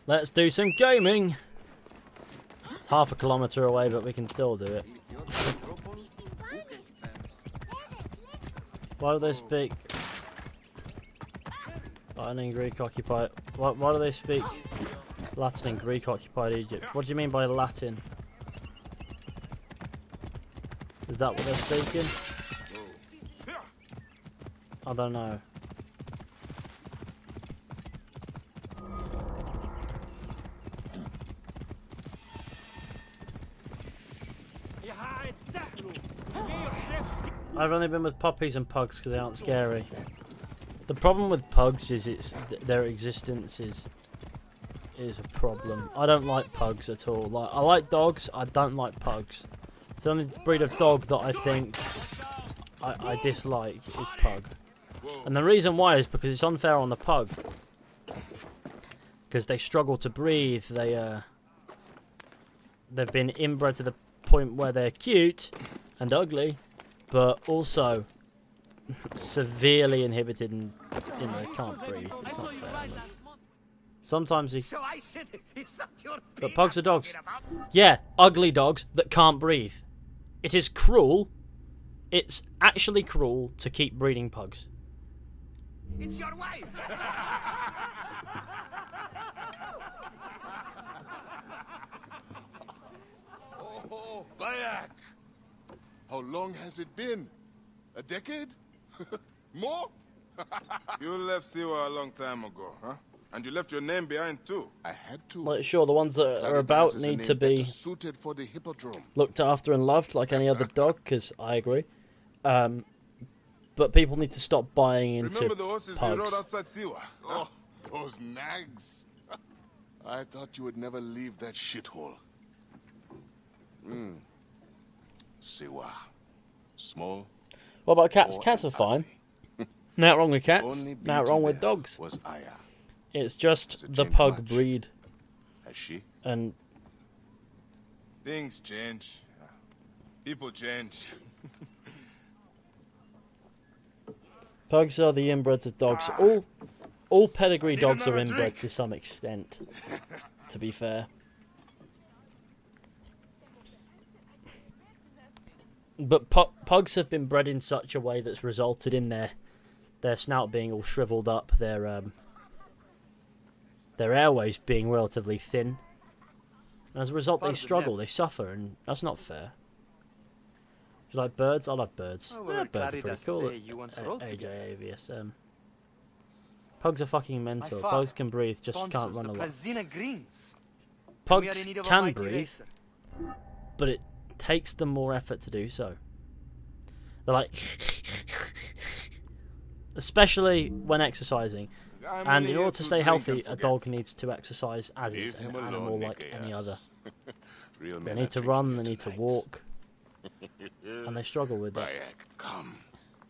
Let's do some gaming. It's half a kilometre away, but we can still do it. Why do they speak Latin and Greek occupied? Why do they speak Latin and Greek occupied Egypt? What do you mean by Latin? Is that what they're speaking? I don't know. I've only been with puppies and pugs because they aren't scary. The problem with pugs is their existence is a problem. I don't like pugs at all. Like, I like dogs, I don't like pugs. The only breed of dog that I think I dislike is pug. And the reason why is because it's unfair on the pug. Because they struggle to breathe, they've been inbred to the point where they're cute and ugly, but also severely inhibited and they can't breathe. It's not fair. Sometimes but pugs are dogs. Yeah, ugly dogs that can't breathe. It is cruel. It's actually cruel to keep breeding pugs. It's your wife! Oh, Bayek! How long has it been? A decade? More? You left Siwa a long time ago, huh? And you left your name behind too. I had to. Like, sure, the ones that are about need to be suited for the hippodrome. looked after and loved like any other dog, because I agree. But people need to stop buying into Remember the horses we rode pugs. outside Siwa? Oh, those nags. I thought you would never leave that shithole. Siwa. Small. What about cats? or Cats are an fine. Not wrong with cats. Only Not beauty wrong with there dogs. Was Aya. It's just Has it the changed pug much? breed. Has she? And Things change. People change. pugs are the inbreds of dogs. All pedigree dogs are inbred to some extent, to be fair. But pugs have been bred in such a way that's resulted in their snout being all shriveled up, their airways being relatively thin. And as a result, they struggle, they suffer, and that's not fair. Do you like birds? I love birds. Yeah, birds are pretty cool. AJ Avius. Pugs are fucking mental. Pugs can breathe, just can't run a lot. Pugs can breathe, but it takes them more effort to do so. They're like, especially when exercising. And in order to stay healthy, a dog needs to exercise as is an animal like any other. They need to run, they need to walk, and they struggle with that.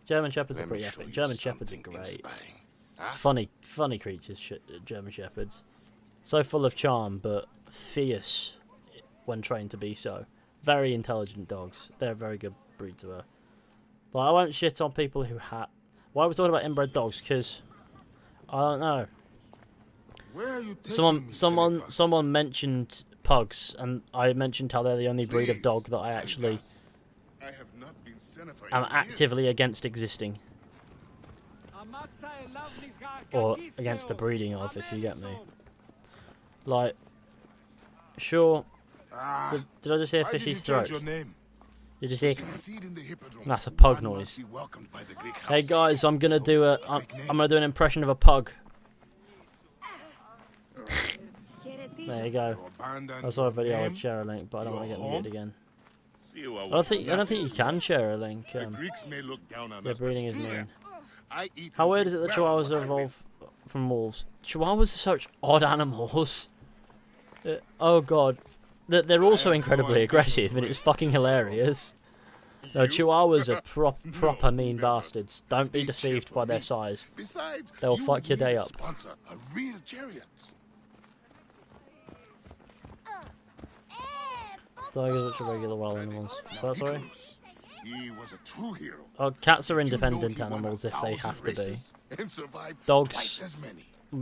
German Shepherds are pretty epic. German Shepherds are great. Funny creatures, German Shepherds. So full of charm, but fierce when trained to be so. Very intelligent dogs. They're a very good breed to her. But I won't shit on people who Why are we talking about inbred dogs? Because I don't know. Where are you taking Someone mentioned pugs, and I mentioned how they're the only breed of dog that I actually am actively against existing. Or against the breeding of, if you get me. Like, sure. Did I just hear Fishy's throat? You just hear? That's a pug noise. Hey guys, I'm gonna do an impression of a pug. There you go. I saw a video I'd share a link, but I don't want to get muted again. I don't think you can share a link. Yeah, breeding is mean. How weird is it that Chihuahuas evolve from wolves? Chihuahuas are such odd animals. Oh god. They're also incredibly aggressive, and it's fucking hilarious. No, Chihuahuas are proper mean bastards. Don't be deceived by their size. They'll fuck your day up. Tigers, which are regular wild animals. So sorry. Oh, cats are independent animals if they have to be. Dogs,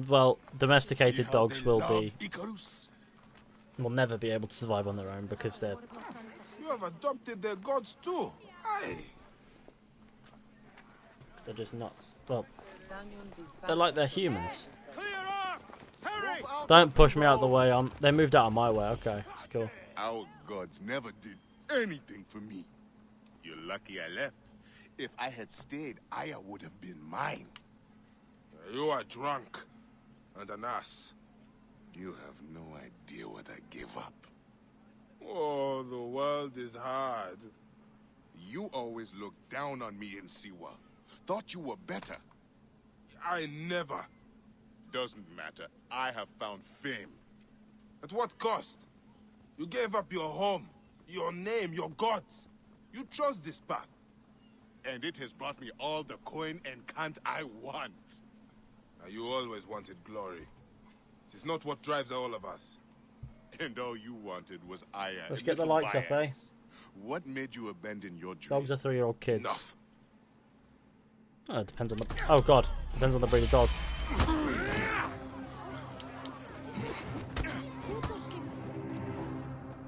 well, domesticated dogs will never be able to survive on their own because they're... You have adopted their gods too. Aye. They're just nuts. Well, they're like they're humans. Don't push me out the way. They moved out of my way. Okay, it's cool. Our gods never did anything for me. You're lucky I left. If I had stayed, Aya would have been mine. You are drunk and an ass. You have no idea what I gave up. Oh, the world is hard. You always looked down on me in Siwa. Thought you were better. I never. Doesn't matter. I have found fame. At what cost? You gave up your home, your name, your gods. You chose this path. And it has brought me all the coin and cant I want. You always wanted glory. It is not what drives all of us. And all you wanted was Aya. Let's get the lights up, eh? What made you abandon your dream? Dogs are 3-year-old kids. Oh, it depends on the... Oh god, depends on the breed of dog.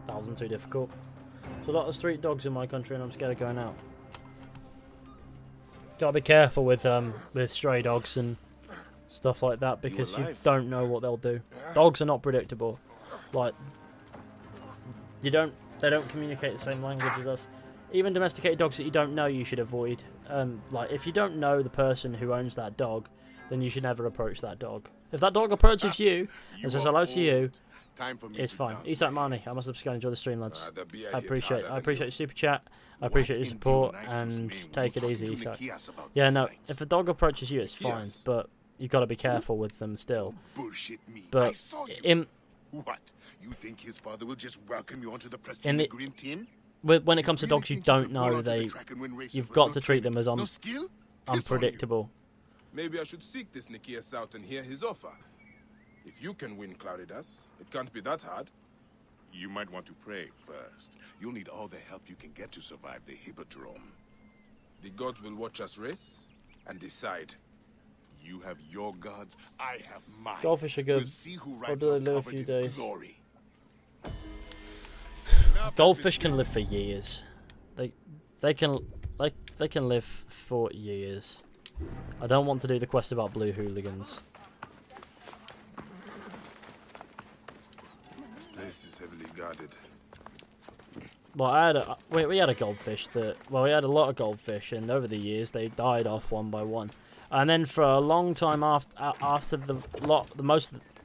That wasn't too difficult. There's a lot of street dogs in my country, and I'm scared of going out. Gotta be careful with stray dogs and stuff like that because you don't know what they'll do. Dogs are not predictable. Like, they don't communicate the same language as us. even domesticated dogs that you don't know, you should avoid. Like, if you don't know the person who owns that dog, then you should never approach that dog. If that dog approaches you and says hello to you, it's fine. Isak Marnie, I must have just enjoy the stream, lads. I appreciate your super chat. I appreciate your support, and take it easy, Isak. Yeah, no, if a dog approaches you, it's fine, but you got to be careful with them still. Bullshit me. But I saw you. What? You think his father will just welcome you onto the Prestige Green team? When it comes to dogs you don't know, you've got to treat them as unpredictable. Maybe I should seek this Nikias out and hear his offer. If you can win Claridas, it can't be that hard. You might want to pray first. You'll need all the help you can get to survive the Hippodrome. The gods will watch us race and decide. You have your gods, I have mine. Goldfish are good. We'll see who Or rides do they our live a few coveted days? glory. Goldfish can live for years. They can live for years. I don't want to do the quest about blue hooligans. This place is heavily guarded. Well, we had a goldfish that... Well, we had a lot of goldfish, and over the years they died off one by one. And then for a long time after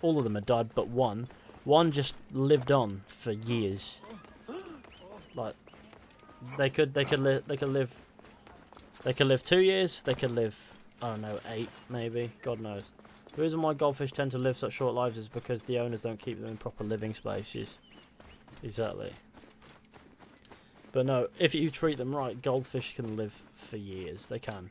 all of them had died, but one just lived on for years. Like, they could live 2 years. They could live, I don't know, 8 maybe. God knows. The reason why goldfish tend to live such short lives is because the owners don't keep them in proper living spaces. Exactly. But no, if you treat them right, goldfish can live for years. They can.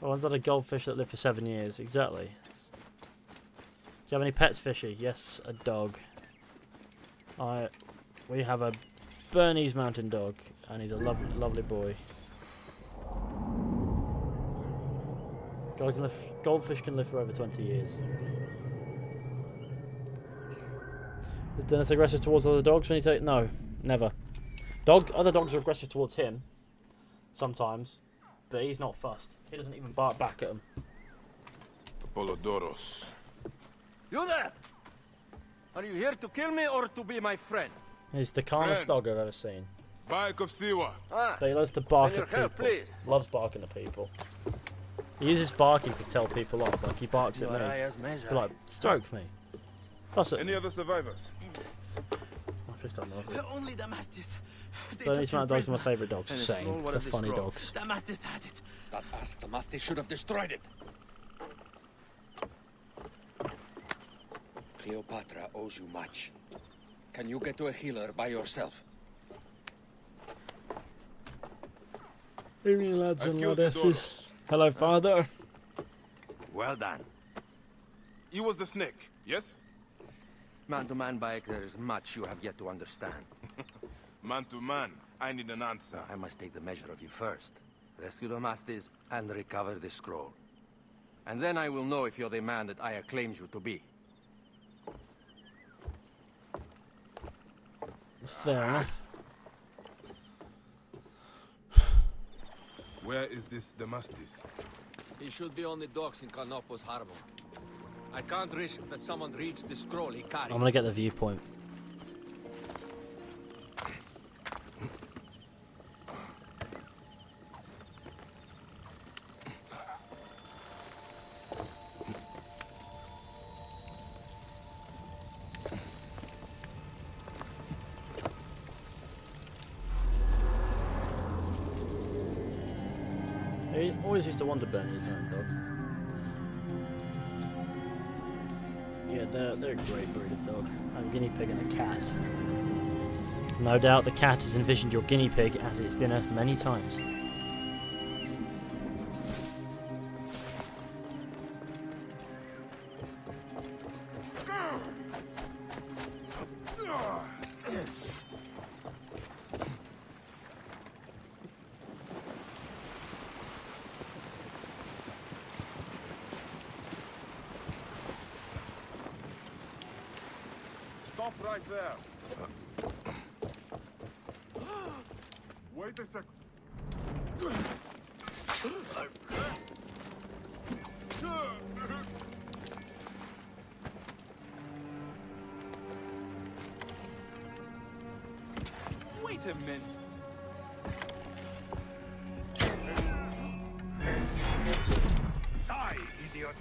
I once had a goldfish that lived for 7 years. Exactly. Do you have any pets, Fishy? Yes, a dog. We have a Bernese mountain dog, and he's a lovely, lovely boy. Goldfish can live for over 20 years. Is Dennis aggressive towards other dogs when you take... No, never. Other dogs are aggressive towards him. Sometimes. But he's not fussed. He doesn't even bark back at them. Apollodoros. You there! Are you here to kill me or to be my friend? He's the calmest dog I've ever seen. Bike of Siwa. But he loves to bark at people. Help, please. Loves barking at people. He uses barking to tell people off. Like, he barks at me. He's like, stroke me. Any other survivors? I've just done that. Only Damastis. These amount of dogs are my favourite dogs. Same. They're funny dogs. Damastis had it. That ass Damastis should have destroyed it. Cleopatra owes you much. Can you get to a healer by yourself? Evening, lads and ladesses. Hello, father. Well done. He was the snake, yes? Man to man, Bayek, there is much you have yet to understand. Man to man, I need an answer. I must take the measure of you first. Rescue the Mastis and recover the scroll. And then I will know if you're the man that Aya claims you to be. Fair enough. Where is this Damastis? He should be on the docks in Canopus Harbor. I can't risk that someone reads the scroll he carries. I'm gonna get the viewpoint. I always used to wonder Bernese mountain dog. Yeah, they're a great breed of dog. A guinea pig and a cat. No doubt the cat has envisioned your guinea pig as its dinner many times. Stop right there. Wait a second. Wait a minute. Die, idiot!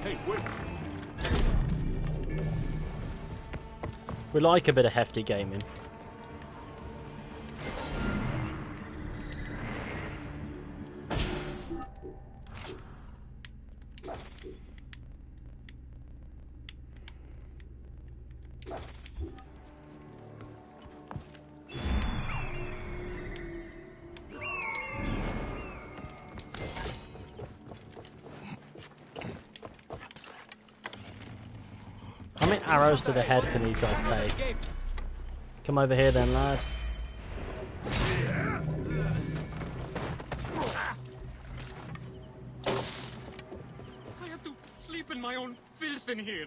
Hey, wait! We like a bit of hefty gaming. How many arrows to the head can these guys take? Come over here then, lad. I have to sleep in my own filth in here.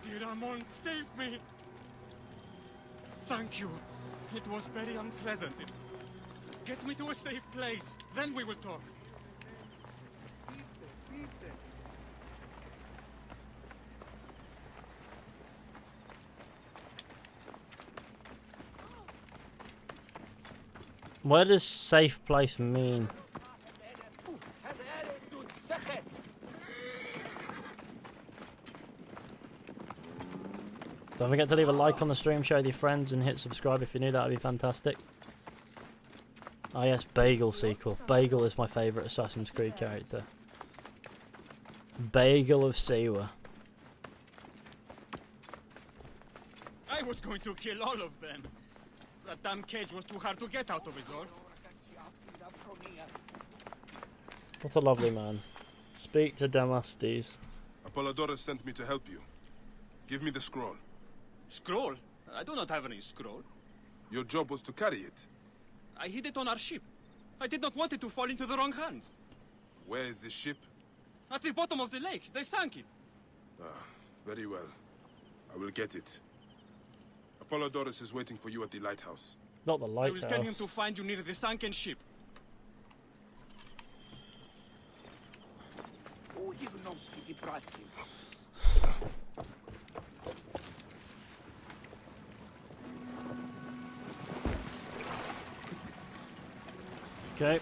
Dear Amon, save me. Thank you. It was very unpleasant. Get me to a safe place, then we will talk. What does safe place mean? Don't forget to leave a like on the stream, share with your friends, and hit subscribe if you're new. That would be fantastic. Ah yes, Bagel sequel. Bagel is my favourite Assassin's Creed character. Bagel of Siwa. I was going to kill all of them. That damn cage was too hard to get out of, is all. What a lovely man. Speak to Damastes. Apollodorus sent me to help you. Give me the scroll. Scroll? I do not have any scroll. Your job was to carry it. I hid it on our ship. I did not want it to fall into the wrong hands. Where is the ship? At the bottom of the lake. They sank it. Ah, very well. I will get it. Apollodorus is waiting for you at the lighthouse. Not the I lighthouse. will tell him to find you near the sunken ship. Okay.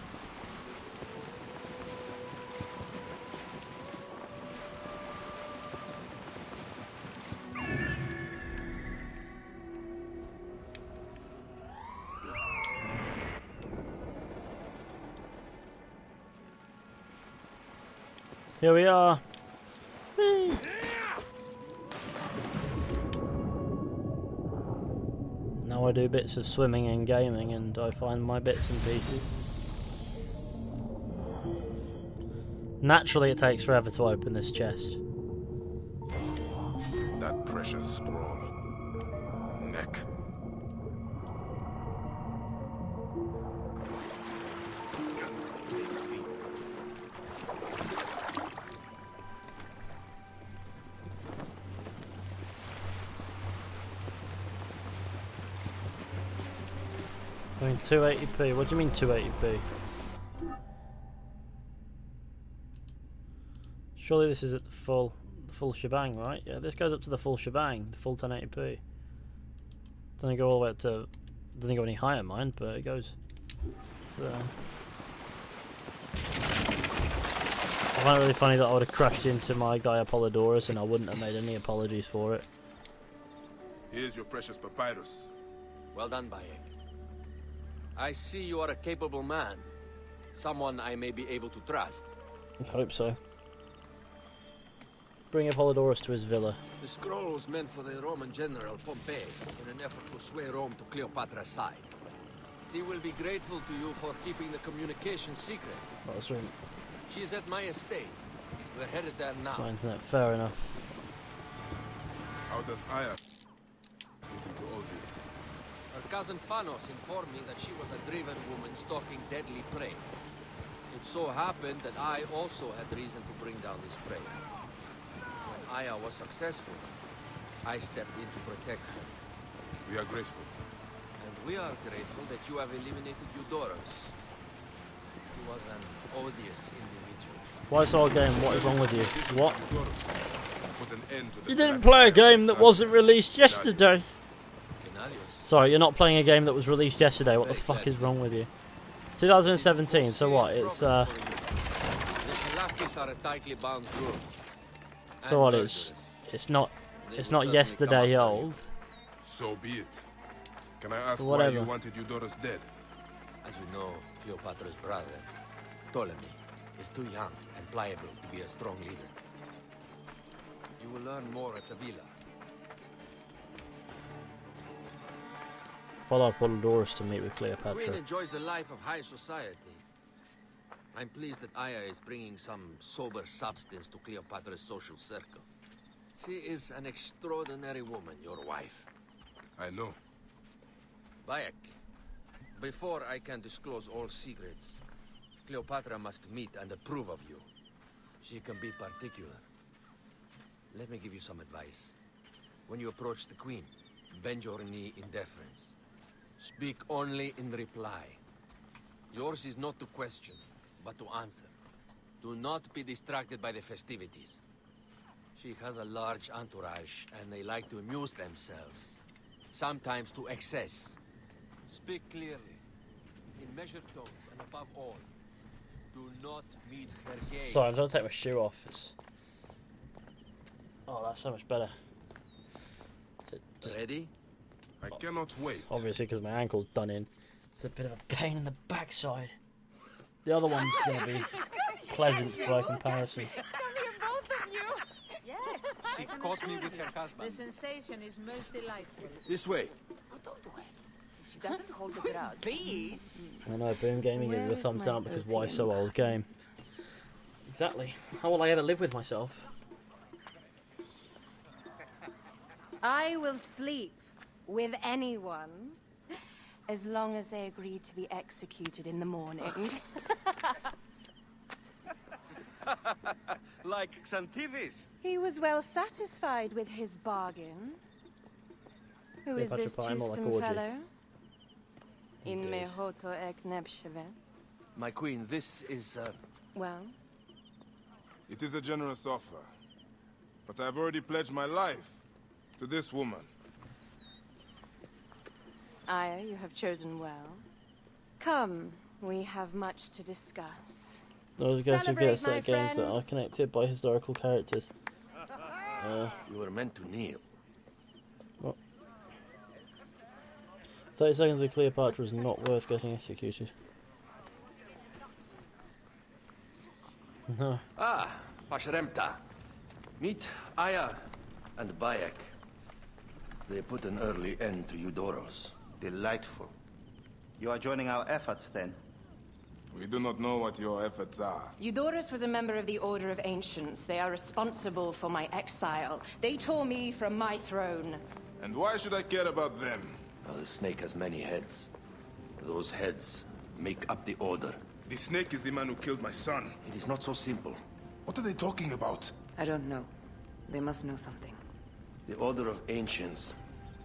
Here we are. Whee! Now I do bits of swimming and gaming, and I find my bits and pieces. Naturally, it takes forever to open this chest. That precious scroll. Neck. I mean 280p. What do you mean 280p? Surely this is at the full shebang, right? Yeah, this goes up to the full shebang, the full 1080p. Doesn't go all the way up to, doesn't go any higher, mind, but it goes there. I find it really funny that I would have crashed into my guy Apollodorus and I wouldn't have made any apologies for it. Here's your precious papyrus. Well done, Bayek. I see you are a capable man. Someone I may be able to trust. I hope so. Bring Apollodorus to his villa. The scroll was meant for the Roman general Pompey in an effort to sway Rome to Cleopatra's side. She will be grateful to you for keeping the communication secret. That's right. She is at my estate. We're headed there now. My internet, fair enough. How does Aya fit into all this? Her cousin Phanos informed me that she was a driven woman stalking deadly prey. It so happened that I also had reason to bring down this prey. When Aya was successful, I stepped in to protect her. We are grateful. And we are grateful that you have eliminated Eudoros. He was an odious individual. Why is our game? What is wrong with you? What? Put an end to the You didn't play a game that wasn't released yesterday. Sorry, you're not playing a game that was released yesterday. What the fuck is wrong with you? It's 2017, so what? It's The Shalakis are a tightly bound group. So what? It's not yesterday old. So be it. Can I ask why Whatever. you wanted Eudoros dead? As you know, Cleopatra's brother, Ptolemy, is too young and pliable to be a strong leader. You will learn more at the villa. Follow Apollodorus to meet with Queen Cleopatra. enjoys the life of high society. I'm pleased that Aya is bringing some sober substance to Cleopatra's social circle. She is an extraordinary woman, your wife. I know. Bayek, before I can disclose all secrets, Cleopatra must meet and approve of you. She can be particular. Let me give you some advice. When you approach the Queen, bend your knee in deference. Speak only in reply. Yours is not to question, but to answer. Do not be distracted by the festivities. She has a large entourage, and they like to amuse themselves. Sometimes to excess. Speak clearly, in measured tones, and above all, do not meet her gaze. Sorry, I'm trying to take my shoe off. Oh, that's so much better. Ready? I cannot wait. Obviously, because my ankle's done in. It's a bit of a pain in the backside. The other one's going to be pleasant by comparison. Yes. She caught me with her husband. The sensation is most delightful. This way. Oh, don't worry. She doesn't hold the ground. Please. I know, Boom Gaming gave Where you a is thumbs my down because why so opium? old game. Exactly. How will I ever live with myself? I will sleep with anyone as long as they agree to be executed in the morning. Like Xantivis. He was well satisfied with his bargain. Who is this Cleopatra, I'm more like toothsome orgy. fellow? In Indeed. mehoto ek nebsheve. My queen, this is, Well, It is a generous offer. But I've already pledged my life to this woman. Aya, you have chosen well. Come, we have much to discuss. Those guys who Celebrate, get my set games that are friends. connected by historical characters. you were meant to kneel. What? 30 seconds with Cleopatra is not worth getting executed. No. Ah, Pashremta. Meet Aya and Bayek. They put an early end to Eudoros. Delightful. You are joining our efforts, then? We do not know what your efforts are. Eudoros was a member of the Order of Ancients. They are responsible for my exile. They tore me from my throne. And why should I care about them? Well, the snake has many heads. Those heads make up the Order. The snake is the man who killed my son. It is not so simple. What are they talking about? I don't know. They must know something. The Order of Ancients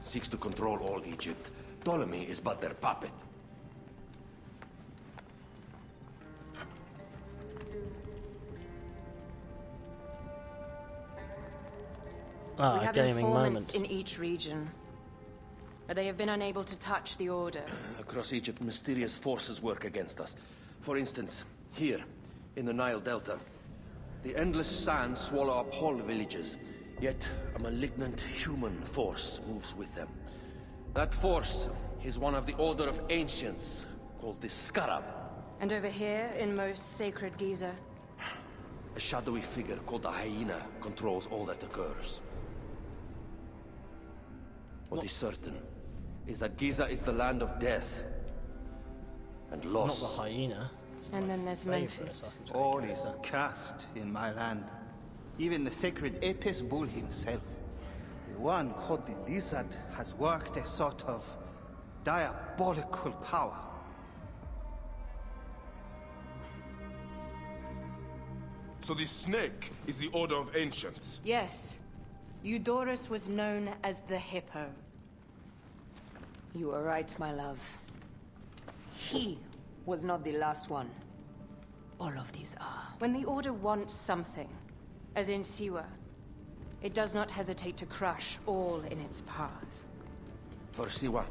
seeks to control all Egypt. Ptolemy is but their puppet. We Ah, a have gaming informants moment. in each region. But they have been unable to touch the Order. Across Egypt, mysterious forces work against us. For instance, here, in the Nile Delta, the endless sands swallow up whole villages, yet a malignant human force moves with them. That force is one of the Order of Ancients, called the Scarab. And over here, in most sacred Giza, A shadowy figure called the Hyena controls all that occurs. What is certain is that Giza is the land of death and Not loss. the hyena. It's and my then there's favourite Memphis. Assassin's Creed All is character. cast in my land. Even the sacred Apis bull himself. The one called the Lizard has worked a sort of diabolical power. So the snake is the Order of Ancients. Yes. Eudorus was known as the Hippo. You are right, my love. He was not the last one. All of these are. When the Order wants something, as in Siwa, it does not hesitate to crush all in its path. For Siwa,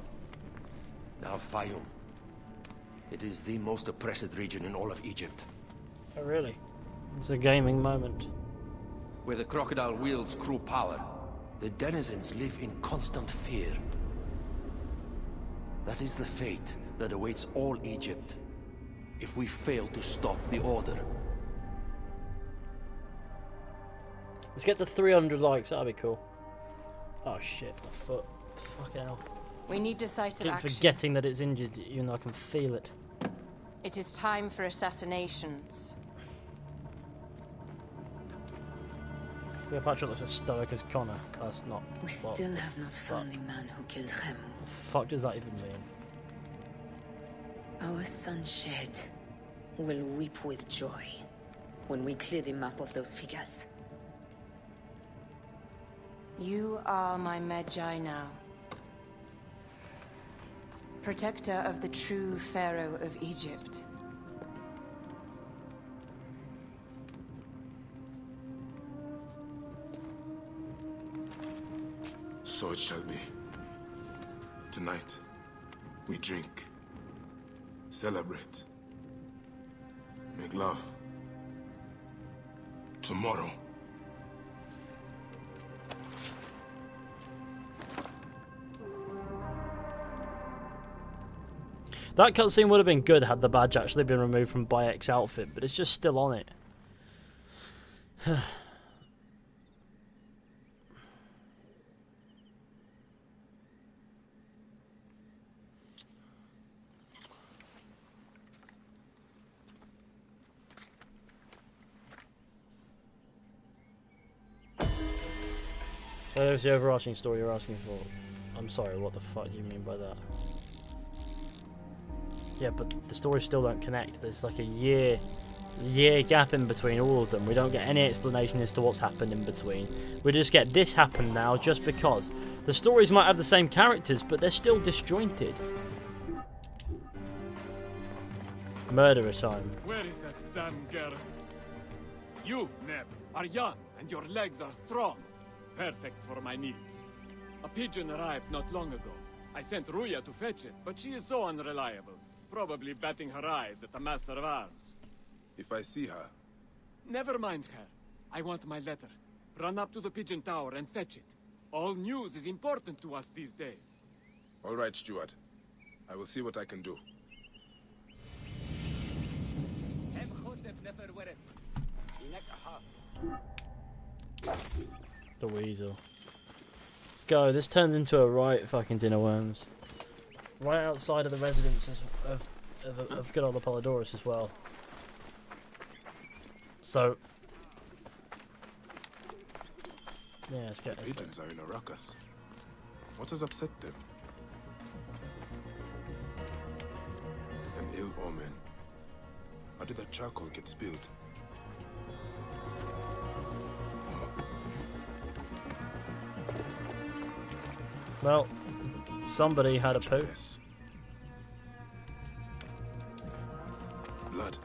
now Fayum. It is the most oppressed region in all of Egypt. Oh, really? It's a gaming moment. Where the crocodile wields cruel power, the denizens live in constant fear. That is the fate that awaits all Egypt if we fail to stop the Order. Let's get to 300 likes, that'd be cool. Oh shit, my foot. Fucking hell. We need decisive Keep action. forgetting that it's injured, even though I can feel it. It is time for assassinations. Cleopatra looks as stoic as Connor. That's not. We still have not found the man who killed Remu. What the fuck does that even mean? Our son Shed will weep with joy when we clear the map of those figures. You are my Magi now. Protector of the true Pharaoh of Egypt. So it shall be. Tonight, we drink, celebrate, make love. Tomorrow, That cutscene would have been good had the badge actually been removed from Bayek's outfit, but it's just still on it. So there's the overarching story you're asking for. I'm sorry, what the fuck do you mean by that? Yeah, but the stories still don't connect. There's like a year gap in between all of them. We don't get any explanation as to what's happened in between. We just get this happened now just because. The stories might have the same characters, but they're still disjointed. Murderer time. Where is that damn girl? You, Neb, are young and your legs are strong. Perfect for my needs. A pigeon arrived not long ago. I sent Ruya to fetch it, but she is so unreliable. Probably batting her eyes at the Master of Arms. If I see her... Never mind her. I want my letter. Run up to the pigeon tower and fetch it. All news is important to us these days. All right, Steward. I will see what I can do. The weasel. Let's go. This turns into a right fucking dinner worms. Right outside of the residence of good old Apollodorus as well. So, yeah, let's get the pigeons are in a ruckus. What has upset them? An ill omen. How did that charcoal get spilled? Well, somebody had a poo. Blood.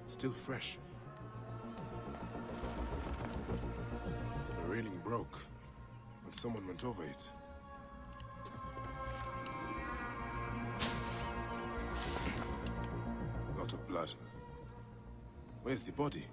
Still fresh. The railing broke when someone went over it. Lot of blood. Where's the body?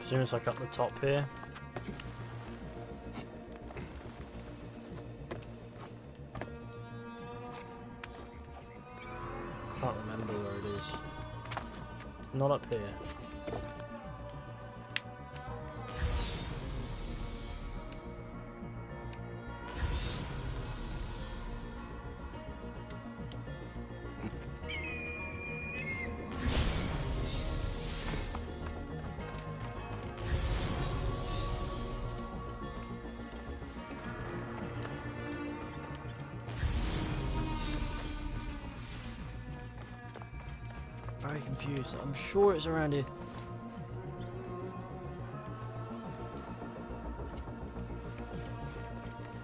As soon as I cut the top here. Can't remember where it is. Not up here. very confused. I'm sure it's around here.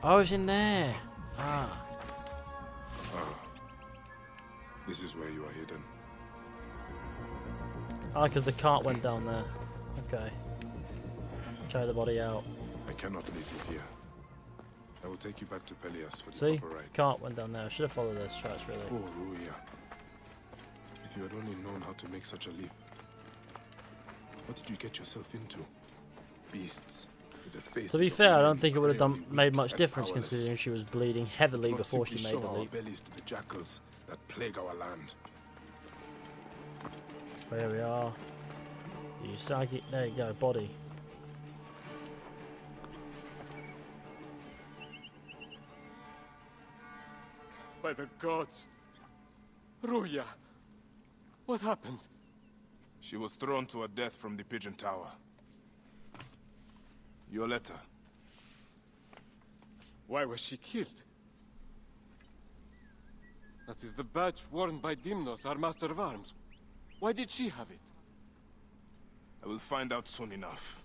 Oh, it's in there. Ah. This is where you are hidden. Ah, because the cart went down there. Okay. Carry the body out. I cannot leave you here. I will take you back to Pelias for the See? proper rites. Cart went down there. I should have followed those tracks, really. Oh, Ruya. If you had only known how to make such a leap. What did you get yourself into? Beasts. With the faces To be of fair, I men don't think it would have clearly made weak much and difference powerless. considering she was bleeding heavily Not before she simply made the show our leap. bellies to the jackals that plague our land. There we are. Usagi, there you go, body. By the gods. Ruya. What happened? She was thrown to her death from the Pigeon Tower. Your letter. Why was she killed? That is the badge worn by Dimnos, our master of arms. Why did she have it? I will find out soon enough.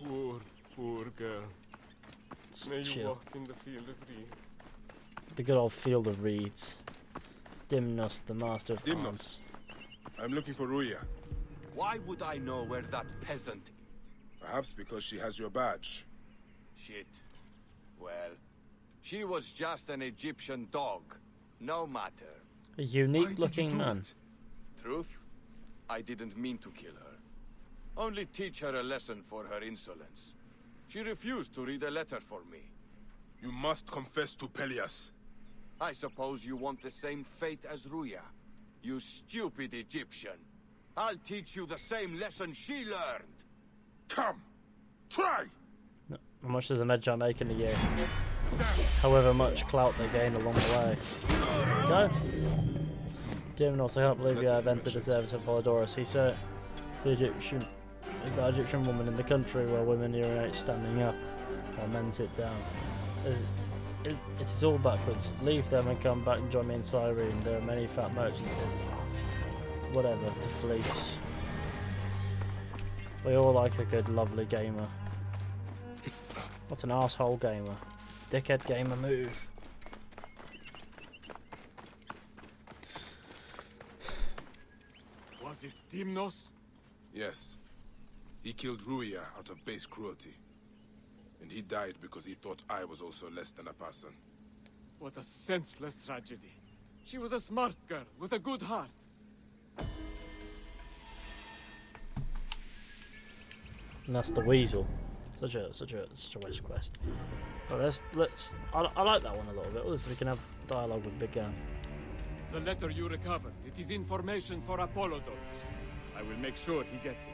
Poor, poor girl. May you Chill. walk in the field of reed. The good old field of reeds. Dimnos, the master of Dimnos. arms. I'm looking for Ruya. Why would I know where that peasant... Perhaps because she has your badge. Shit. Well, she was just an Egyptian dog. No matter. A unique looking man. Truth? I didn't mean to kill her. Only teach her a lesson for her insolence. She refused to read a letter for me. You must confess to Pelias. I suppose you want the same fate as Ruya. You stupid Egyptian. I'll teach you the same lesson she learned. Come! Try! How much does a Medjay make in a year? However much clout they gain along the way. Go! Dimnos, I can't believe you have entered the service of Polydorus. He said the Egyptian woman in the country where women urinate standing up while men sit down. It is all backwards. Leave them and come back and join me in Cyrene. There are many fat merchants. Whatever, to fleece. We all like a good, lovely gamer. What's an asshole gamer? Dickhead gamer move. Was it Dimnos? Yes. He killed Ruya out of base cruelty. And he died because he thought I was also less than a person. What a senseless tragedy. She was a smart girl with a good heart. And that's the weasel. Such a West quest. But let's. I like that one a little bit. So we can have dialogue with Big Gun. The letter you recovered, it is information for Apollodorus. I will make sure he gets it.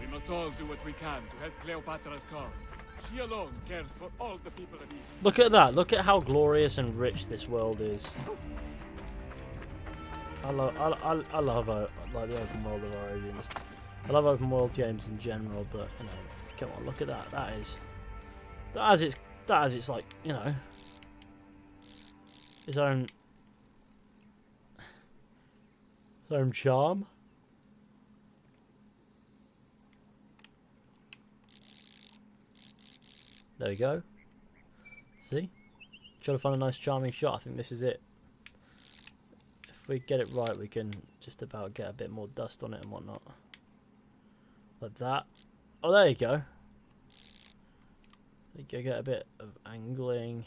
We must all do what we can to help Cleopatra's cause. She alone cares for all the people of Egypt. Look at that. Look at how glorious and rich this world is. I love like the open world of Origins. I love open world games in general, but you know, come on, look at that. That has its like, you know, its own charm. There we go. See? Trying to find a nice charming shot. I think this is it. If we get it right, we can just about get a bit more dust on it and whatnot. Like that. Oh, there you go. You can get a bit of angling.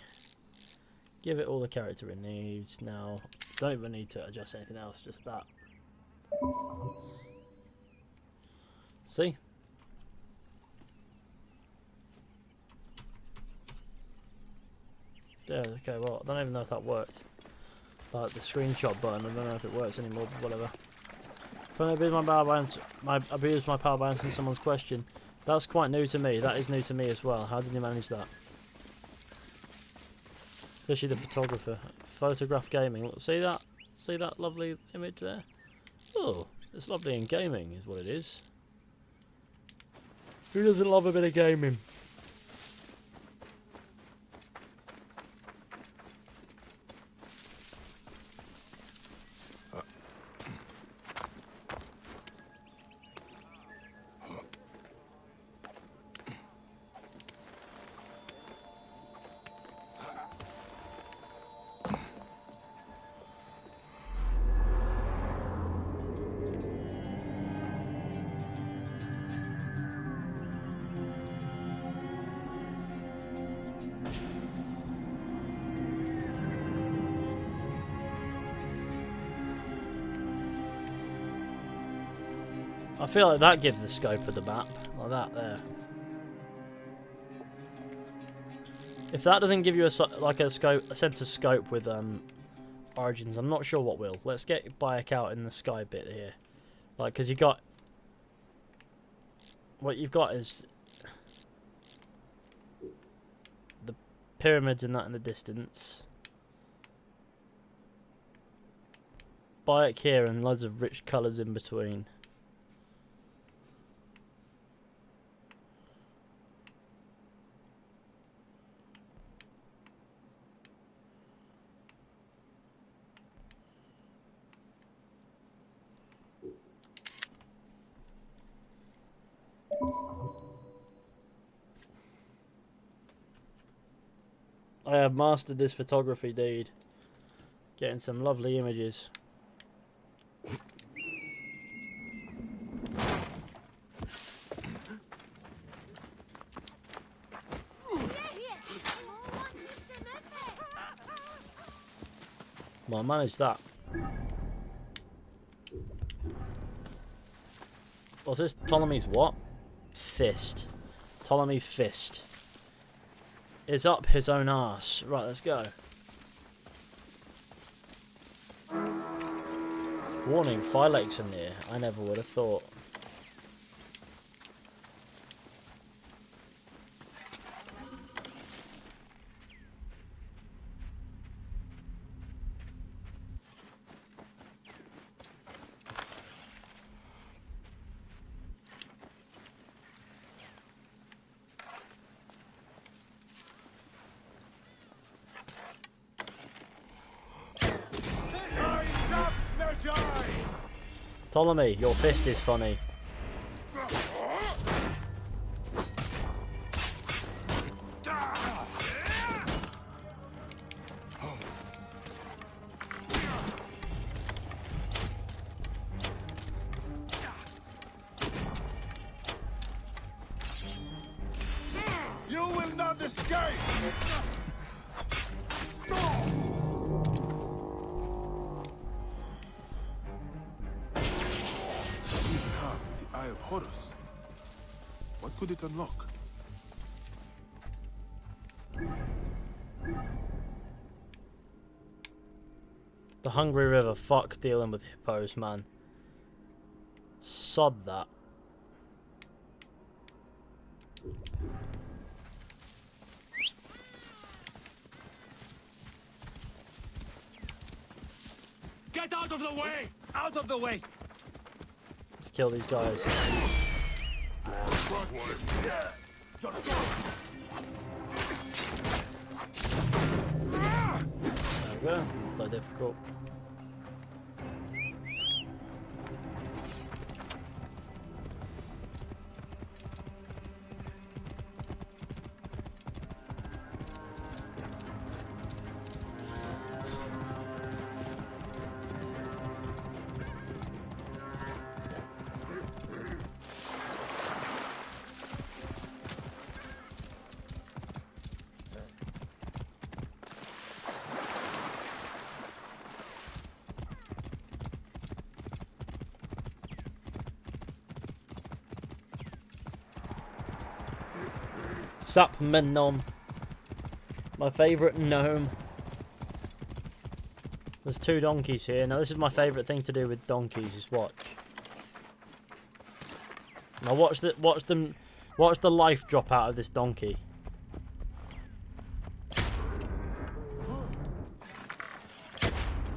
Give it all the character it needs. Now, don't even need to adjust anything else, just that. See? Yeah, okay, well, I don't even know if that worked. Like the screenshot button, I don't know if it works anymore, but whatever. Can I abuse my power by answering someone's question? That's quite new to me. That is new to me as well. How did you manage that? Especially the photographer. Photograph gaming. Look, see that? See that lovely image there? Oh, it's lovely in gaming is what it is. Who doesn't love a bit of gaming? I feel like that gives the scope of the map, like that there. If that doesn't give you a sense of scope with Origins, I'm not sure what will. Let's get Bayek out in the sky bit here, like, because you got what you've got is the pyramids and that in the distance. Bayek here and loads of rich colours in between. I have mastered this photography, dude. Getting some lovely images. Well, I managed that. What's this? Ptolemy's what? Fist. Ptolemy's fist. It's up his own arse. Right, let's go. Warning, fire lakes are near. I never would have thought. Ptolemy, your fist is funny. You will not escape! Eye of Horus. What could it unlock? The Hungry River. Fuck dealing with hippos, man. Sod that. Get out of the way! Out of the way! Let's kill these guys. There we go. So difficult. Sup, Menom. My favourite gnome. There's 2 donkeys here. Now this is my favourite thing to do with donkeys, is watch. Now watch the life drop out of this donkey.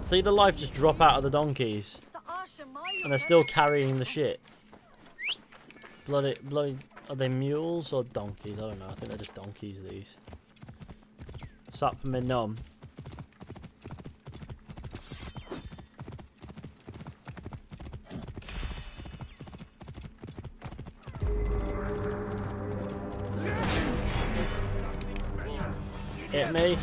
See the life just drop out of the donkeys. And they're still carrying the shit. Bloody, are they mules or donkeys? I don't know. I think they're just donkeys, these. Sup, me num. Hit me.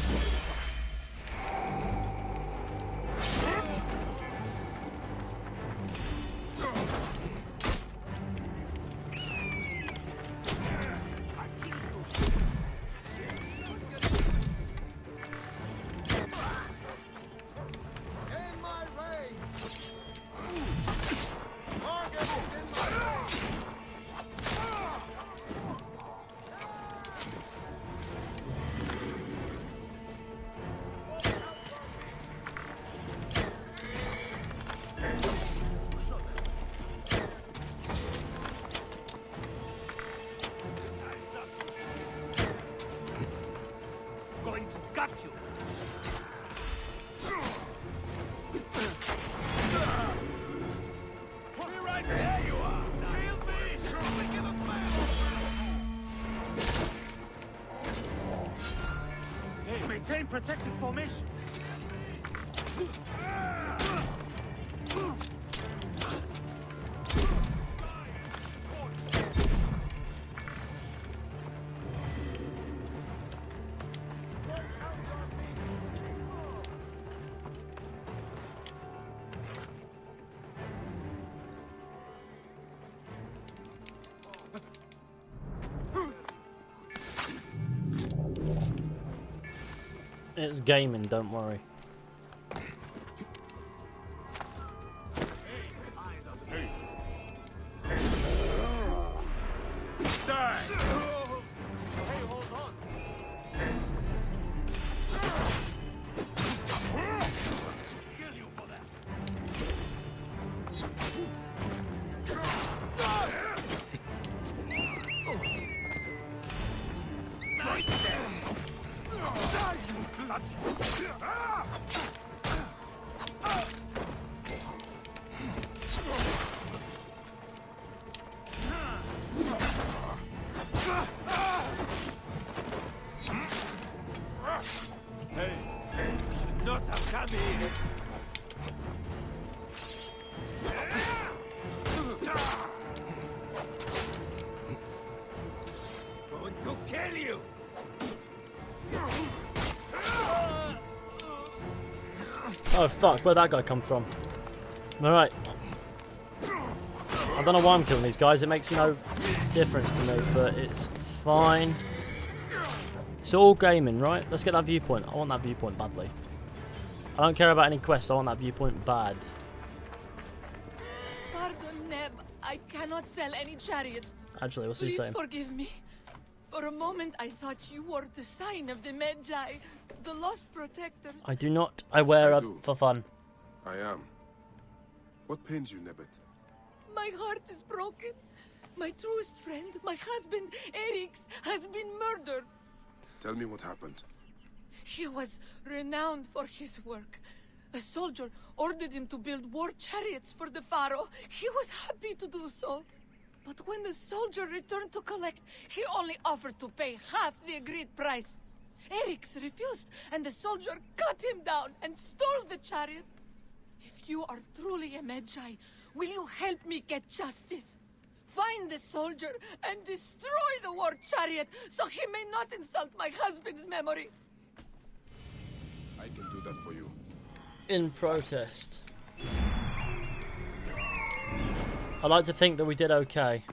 Maintain protected formation. It's gaming, don't worry. Oh fuck, where'd that guy come from? Alright. I don't know why I'm killing these guys, it makes no difference to me, but it's fine. It's all gaming, right? Let's get that viewpoint. I want that viewpoint badly. I don't care about any quests, I want that viewpoint bad. Pardon, Neb. I cannot sell any chariots. Actually, what's he saying? Please forgive me. For a moment, I thought you were the sign of the Magi, the lost protectors. I do not. I wear I it do. for fun. I am. What pains you, Nebbet? My heart is broken. My truest friend, my husband, Erix, has been murdered. Tell me what happened. He was renowned for his work. A soldier ordered him to build war chariots for the pharaoh. He was happy to do so. But when the soldier returned to collect, he only offered to pay half the agreed price. Erix refused, and the soldier cut him down and stole the chariot. If you are truly a Magi, will you help me get justice? Find the soldier and destroy the war chariot so he may not insult my husband's memory. I can do that for you. In protest. I like to think that we did okay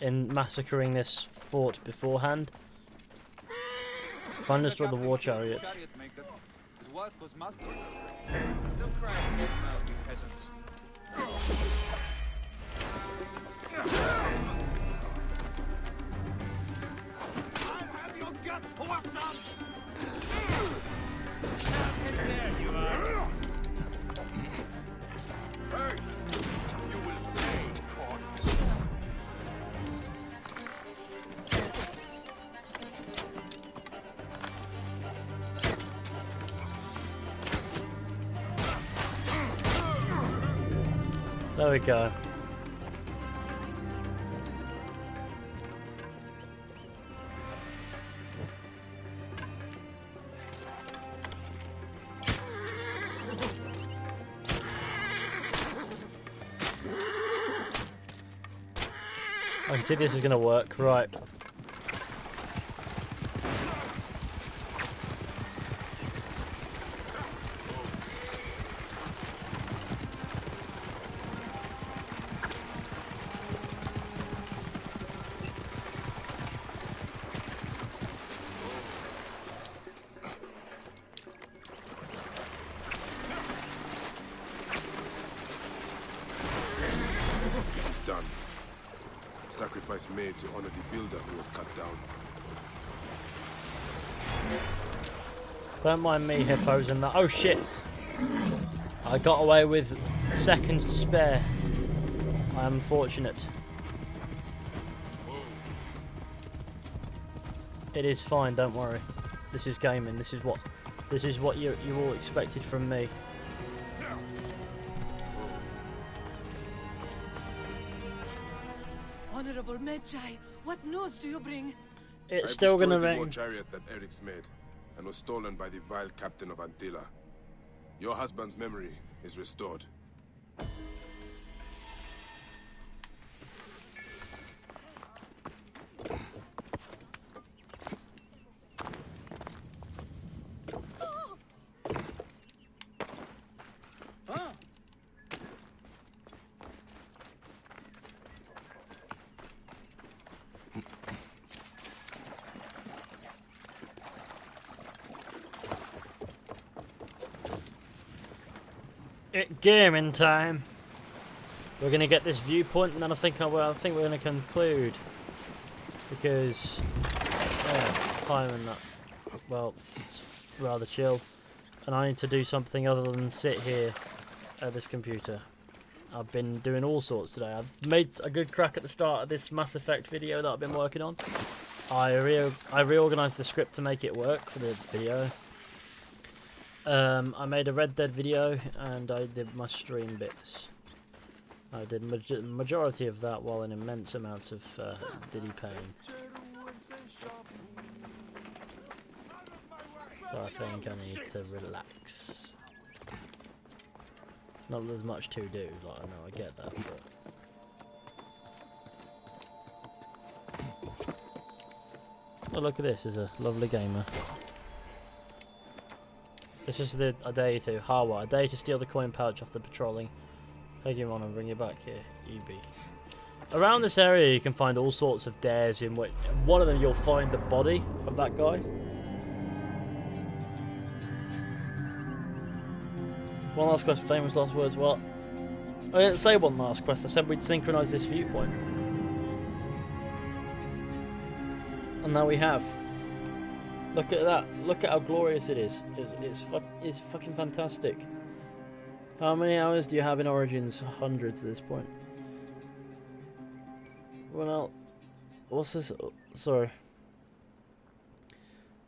in massacring this fort beforehand. If I destroy the war chariot. His work was masterful. Don't cry for his mouth, you peasants. I'll have your guts whacked up! There you are. Hey! You will pay, Corvus. There we go. I can see this is going to work, right. It's done. Sacrifice made to honor the builder who was cut down. Don't mind me, hippos, and that. Oh shit! I got away with seconds to spare. I am fortunate. It is fine, don't worry. This is gaming. This is what you all expected from me. Honorable Magi, what news do you bring? It's still gonna the war ring. chariot that Eric's made. and was stolen by the vile captain of Antilla. Your husband's memory is restored. Gaming time. We're gonna get this viewpoint, and then I think we're gonna conclude because time and that. Well, it's rather chill, and I need to do something other than sit here at this computer. I've been doing all sorts today. I've made a good crack at the start of this Mass Effect video that I've been working on. I reorganized the script to make it work for the video. I made a Red Dead video, and I did my stream bits. I did majority of that while in immense amounts of Diddy pain. So I think I need to relax. Not as much to do, like I know I get that, but... Oh, look at this, there's a lovely gamer. It's just a day to Hawa, a day to steal the coin pouch after patrolling. Take him on and bring you back here, EB. Around this area you can find all sorts of dares in which one of them you'll find the body of that guy. One last quest, famous last words, what? I didn't say one last quest, I said we'd synchronise this viewpoint. And now we have. Look at that. Look at how glorious it is. It's fucking fantastic. How many hours do you have in Origins? Hundreds at this point. Well, what's this? Oh, sorry.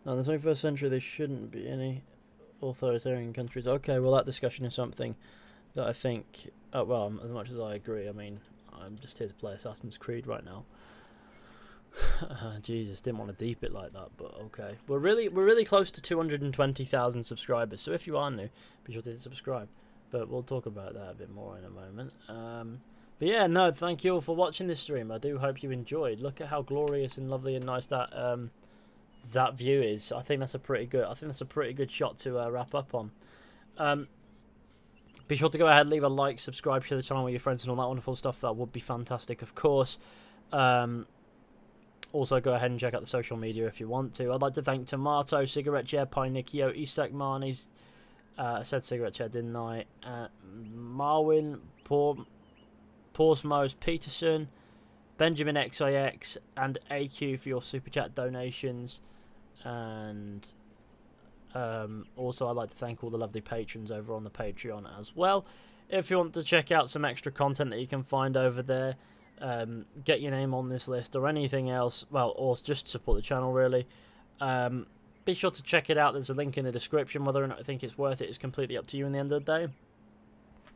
No, in the 21st century there shouldn't be any authoritarian countries. Okay, well that discussion is something that I think... well, as much as I agree, I mean, I'm just here to play Assassin's Creed right now. Jesus, didn't want to deep it like that, but okay. We're really close to 220,000 subscribers, so if you are new, be sure to subscribe. But we'll talk about that a bit more in a moment. But yeah, no, thank you all for watching this stream. I do hope you enjoyed. Look at how glorious and lovely and nice that that view is. I think that's a pretty good shot to wrap up on. Be sure to go ahead, leave a like, subscribe, share the channel with your friends and all that wonderful stuff. That would be fantastic, of course. Also, go ahead and check out the social media if you want to. I'd like to thank Tomato, Cigarette Chair, Pinicchio, Isak Marnie's, I said Cigarette Chair, didn't I? Marwin, Porsmos, Peterson, Benjamin XIX, and AQ for your Super Chat donations. And also, I'd like to thank all the lovely patrons over on the Patreon as well. If you want to check out some extra content that you can find over there, get your name on this list or anything else, well, or just support the channel really, be sure to check it out. There's a link in the description. Whether or not I think it's worth it is completely up to you in the end of the day.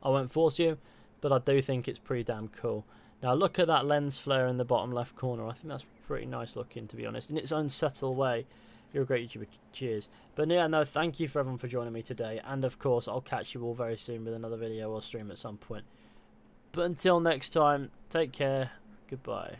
I won't force you, but I do think it's pretty damn cool. Now look at that lens flare in the bottom left corner. I think that's pretty nice looking, to be honest, in its own subtle way. You're a great YouTuber, cheers. But yeah, no, thank you for everyone for joining me today, and of course I'll catch you all very soon with another video or stream at some point. But until next time, take care, goodbye.